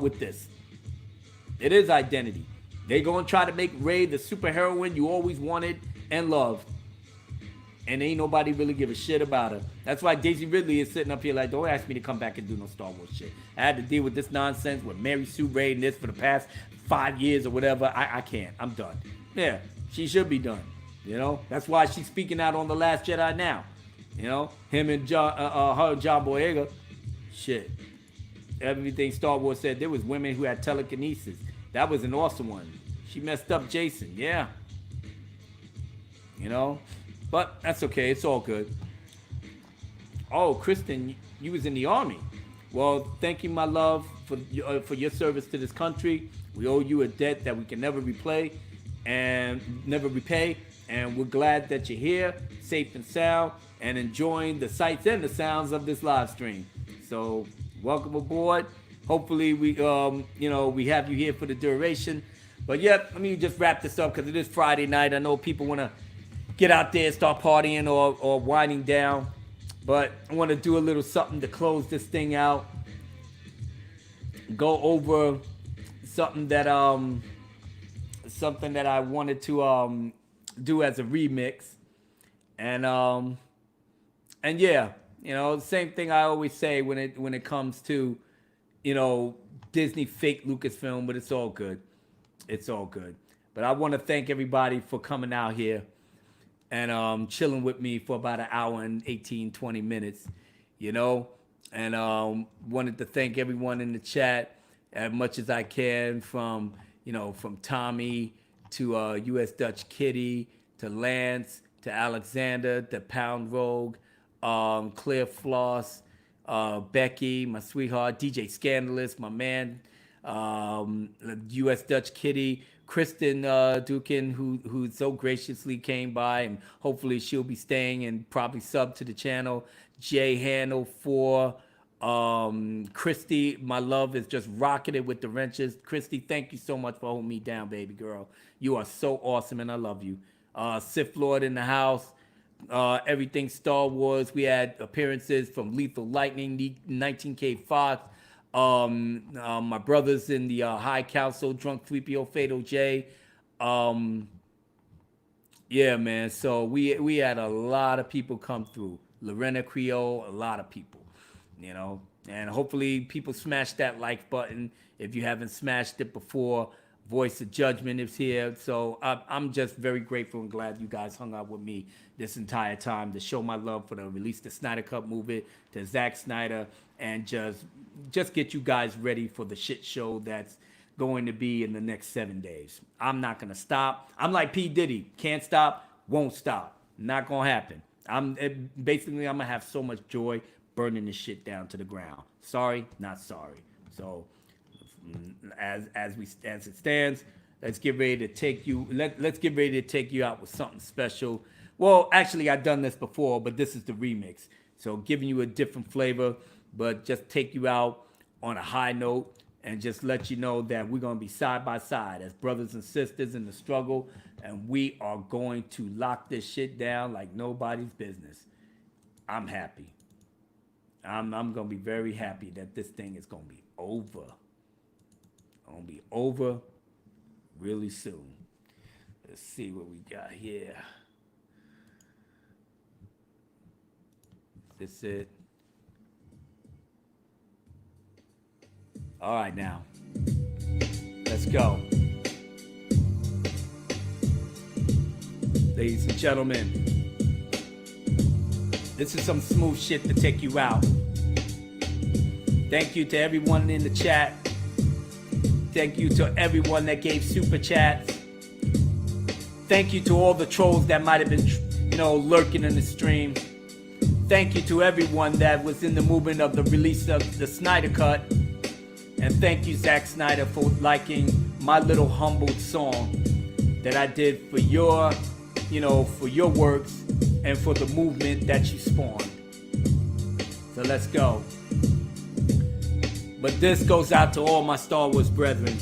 with this. It is identity. They're gonna try to make Rey the superheroine you always wanted and loved, and ain't nobody really give a shit about her. That's why Daisy Ridley is sitting up here like, don't ask me to come back and do no Star Wars shit. I had to deal with this nonsense with Mary Sue Rey and this for the past 5 years or whatever. I can't. I'm done. Yeah, she should be done. You know, that's why she's speaking out on The Last Jedi now. You know, him and John Boyega. Shit. Everything Star Wars said, there was women who had telekinesis. That was an awesome one. She messed up Jason. Yeah. You know, but that's okay. It's all good. Oh, Kristen, you was in the Army. Well, thank you, my love, for your service to this country. We owe you a debt that we can never repay. And we're glad that you're here, safe and sound, and enjoying the sights and the sounds of this live stream. So, welcome aboard. Hopefully, we have you here for the duration. But yeah, let me just wrap this up because it is Friday night. I know people want to get out there and start partying or winding down. But I want to do a little something to close this thing out. Go over something that I wanted to do as a remix. And yeah, you know, same thing I always say when it comes to, you know, Disney fake Lucasfilm, but it's all good. It's all good. But I want to thank everybody for coming out here and chilling with me for about an hour and 18, 20 minutes, you know. And wanted to thank everyone in the chat as much as I can, from Tommy to US Dutch Kitty to Lance to Alexander to Pound Rogue, Claire Floss, Becky, my sweetheart, DJ Scandalous, my man, US Dutch Kitty, Kristen Dukin, who so graciously came by, and hopefully she'll be staying and probably sub to the channel. Jay Handle 4, Christy, my love, is just rocking it with the wrenches. Christy, thank you so much for holding me down, baby girl. You are so awesome, and I love you. Sith Lord in the house. Everything Star Wars. We had appearances from Lethal Lightning, 19K Fox. My brothers in the High Council, Drunk 3PO, Fatal J. Yeah, man. So we had a lot of people come through. Lorena Creole, a lot of people, you know. And hopefully people smash that like button if you haven't smashed it before. Voice of Judgment is here. So I'm just very grateful and glad you guys hung out with me this entire time to show my love for the Release the Snyder Cut movie, to Zack Snyder, and just get you guys ready for the shit show that's going to be in the next 7 days. I'm not going to stop. I'm like P. Diddy. Can't stop, won't stop. Not going to happen. I'm going to have so much joy burning this shit down to the ground. Sorry, not sorry. So as it stands, let's get ready to take you. Let's get ready to take you out with something special. Well, actually, I've done this before, but this is the remix. So giving you a different flavor, but just take you out on a high note and just let you know that we're going to be side by side as brothers and sisters in the struggle, and we are going to lock this shit down like nobody's business. I'm happy. I'm going to be very happy that this thing is going to be over. Going to be over really soon. Let's see what we got here. This it. All right, now. Let's go. Ladies and gentlemen, this is some smooth shit to take you out. Thank you to everyone in the chat. Thank you to everyone that gave super chats. Thank you to all the trolls that might have been, lurking in the stream. Thank you to everyone that was in the movement of the release of the Snyder Cut. And thank you, Zack Snyder, for liking my little humbled song that I did for your, for your works and for the movement that you spawned. So let's go. But this goes out to all my Star Wars brethren.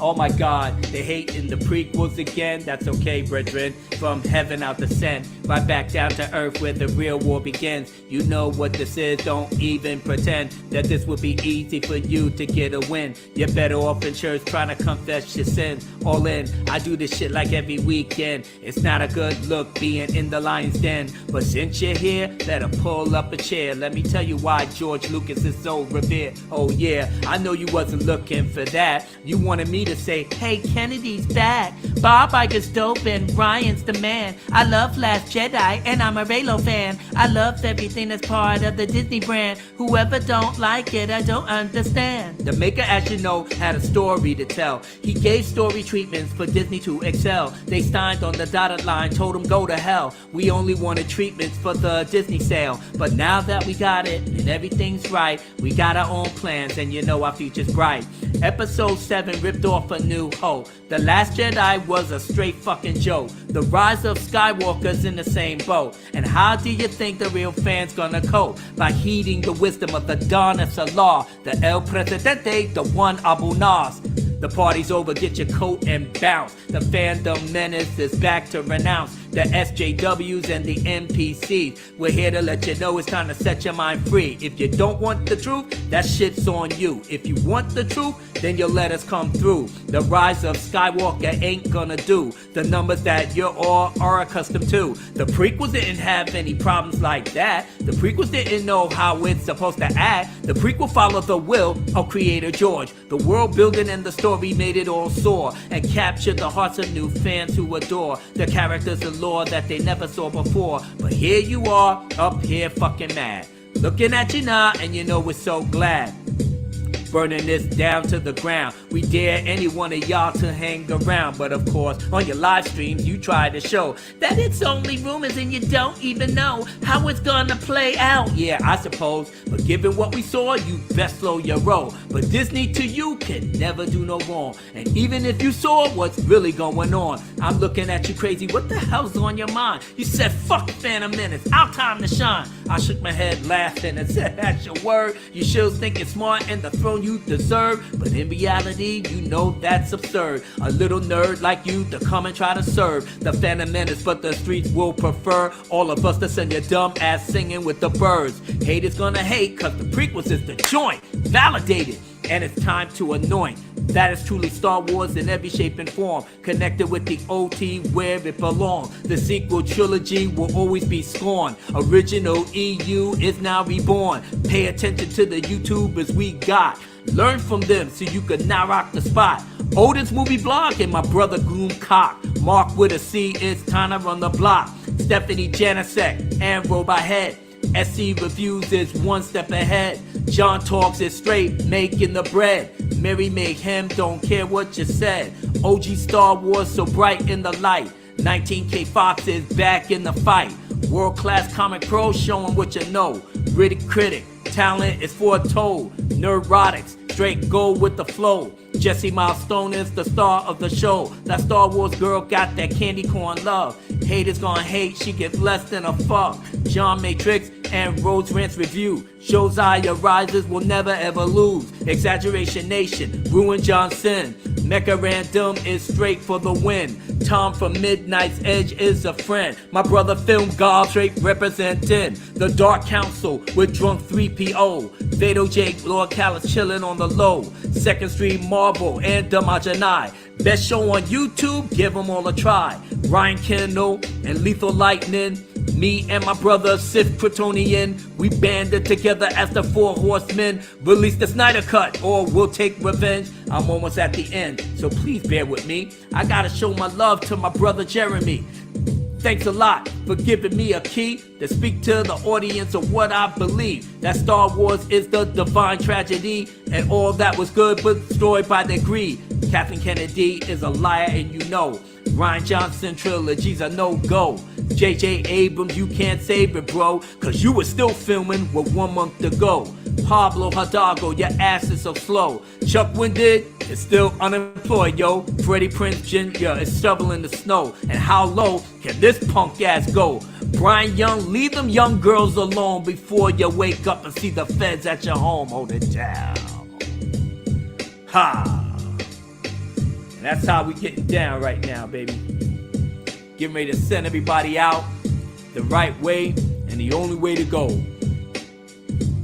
Oh my God, they hating the prequels again. That's okay, brethren. From heaven out to send, right back down to earth where the real war begins. You know what this is, don't even pretend that this would be easy for you to get a win. You're better off in church trying to confess your sins. All in, I do this shit like every weekend. It's not a good look being in the lion's den. But since you're here, better pull up a chair. Let me tell you why George Lucas is so revered. Oh yeah, I know you wasn't looking for that. You wanted me to say, hey, Kennedy's back. Bob Iger's dope and Ryan's the man. I love Last Jedi and I'm a Reylo fan. I love everything that's part of the Disney brand. Whoever don't like it, I don't understand. The maker, as you know, had a story to tell. He gave story treatments for Disney to excel. They signed on the dotted line, told him go to hell. We only wanted treatments for the Disney sale. But now that we got it and everything's right, we got our own plans and our future's bright. Episode 7 ripped off A New Hope. The Last Jedi was a straight fucking joke. The rise of Skywalker's in the same boat. And how do you think the real fans gonna cope? By heeding the wisdom of the Don of Salah, the El Presidente, the one Abu Nas. The party's over, get your coat and bounce. The fandom menace is back to renounce the SJWs and the NPCs. We're here to let you know it's time to set your mind free. If you don't want the truth, that shit's on you. If you want the truth, then you'll let us come through. The rise of Skywalker ain't gonna do the numbers that you all are accustomed to. The prequels didn't have any problems like that. The prequels didn't know how it's supposed to act. The prequel followed the will of Creator George. The world building and the story made it all soar and captured the hearts of new fans who adore the characters and lore that they never saw before. But here you are, up here fucking mad, looking at you now, and we're so glad. Burning this down to the ground. We dare any one of y'all to hang around. But of course, on your live streams, you try to show that it's only rumors and you don't even know how it's gonna play out. Yeah, I suppose. But given what we saw, you best slow your roll. But Disney to you can never do no wrong. And even if you saw what's really going on, I'm looking at you crazy. What the hell's on your mind? You said, fuck Phantom Menace, our time to shine. I shook my head laughing and said, that's your word. You should think it's smart and the throne you deserve, but in reality, that's absurd. A little nerd like you to come and try to serve the Phantom Menace, but the streets will prefer all of us to send your dumb ass singing with the birds. Haters gonna hate, cause the prequels is the joint, validated, and it's time to anoint. That is truly Star Wars in every shape and form, connected with the OT where it belongs. The sequel trilogy will always be scorned. Original EU is now reborn. Pay attention to the YouTubers we got. Learn from them so you could not rock the spot. Oldest movie blog and my brother Gloom Cock. Mark with a C, it's time to run the block. Stephanie Janicek and Robot Head. SC Reviews is one step ahead. John Talks is straight, making the bread. Mary Mayhem, don't care what you said. OG Star Wars so bright in the light. 19K Fox is back in the fight. World class comic pro showing what you know. Gritty critic, talent is foretold. Neurotics, straight go with the flow. Jesse Milestone is the star of the show. That Star Wars girl got that candy corn love. Haters gonna hate, she get less than a fuck. John Matrix and Rhodes Rants Review. Josiah Rises will never ever lose. Exaggeration Nation, Ruin Johnson. Mecha Random is straight for the win. Tom from Midnight's Edge is a friend. My brother Film God straight representing. The Dark Council with Drunk 3PO. Vado Jake, Lord Callis chillin' on the low. Second Street Marvel and Damajanai. Best show on YouTube, give them all a try. Ryan Kendall and Lethal Lightning. Me and my brother Sith Kryptonian, we banded together as the Four Horsemen. Release the Snyder Cut or we'll take revenge. I'm almost at the end, so please bear with me. I gotta show my love to my brother Jeremy. Thanks a lot for giving me a key to speak to the audience of what I believe. That Star Wars is the divine tragedy, and all that was good was destroyed by their greed. Kathleen Kennedy is a liar and you know. Ryan Johnson trilogy's a no-go. J.J. Abrams, you can't save it, bro, cause you were still filming with 1 month to go. Pablo Hidalgo, your ass is so slow. Chuck Winded is still unemployed, yo. Freddie Prinze Jr. is shoveling the snow. And how low can this punk ass go? Brian Young, leave them young girls alone before you wake up and see the feds at your home. Hold it down. Ha! And that's how we getting down right now, baby. Getting ready to send everybody out the right way and the only way to go.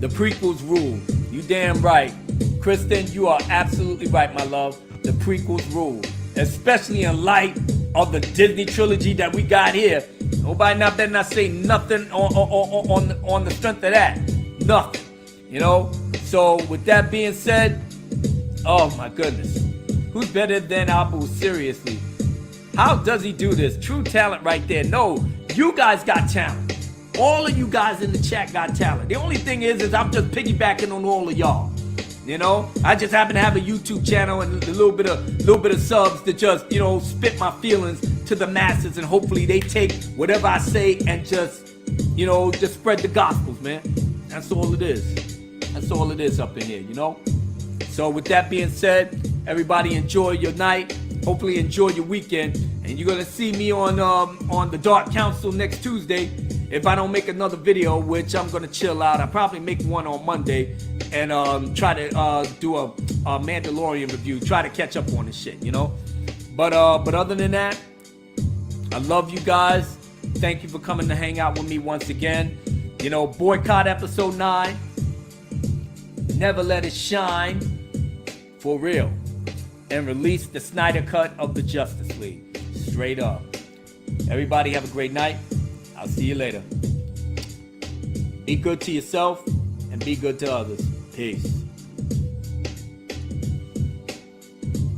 The prequels rule. You damn right. Kristen, you are absolutely right, my love. The prequels rule. Especially in light of the Disney trilogy that we got here. Nobody better not say nothing on the strength of that. Nothing. You know? So with that being said, oh my goodness. Who's better than Abu? Seriously. How does he do this? True talent right there. No, you guys got talent. All of you guys in the chat got talent. The only thing is I'm just piggybacking on all of y'all. You know, I just happen to have a YouTube channel and a little bit of subs to just, you know, spit my feelings to the masses, and hopefully they take whatever I say and just, you know, just spread the gospels, man. That's all it is. That's all it is up in here, you know. So with that being said, everybody enjoy your night. Hopefully enjoy your weekend, and you're gonna see me on the Dark Council next Tuesday. If I don't make another video, which I'm gonna chill out, I'll probably make one on Monday and try to do a Mandalorian review, try to catch up on this shit, you know. But other than that, I love you guys. Thank you for coming to hang out with me once again. You know, boycott episode 9. Never let it shine. For real. And release the Snyder Cut of the Justice League. Straight up. Everybody have a great night. I'll see you later. Be good to yourself and be good to others. Peace.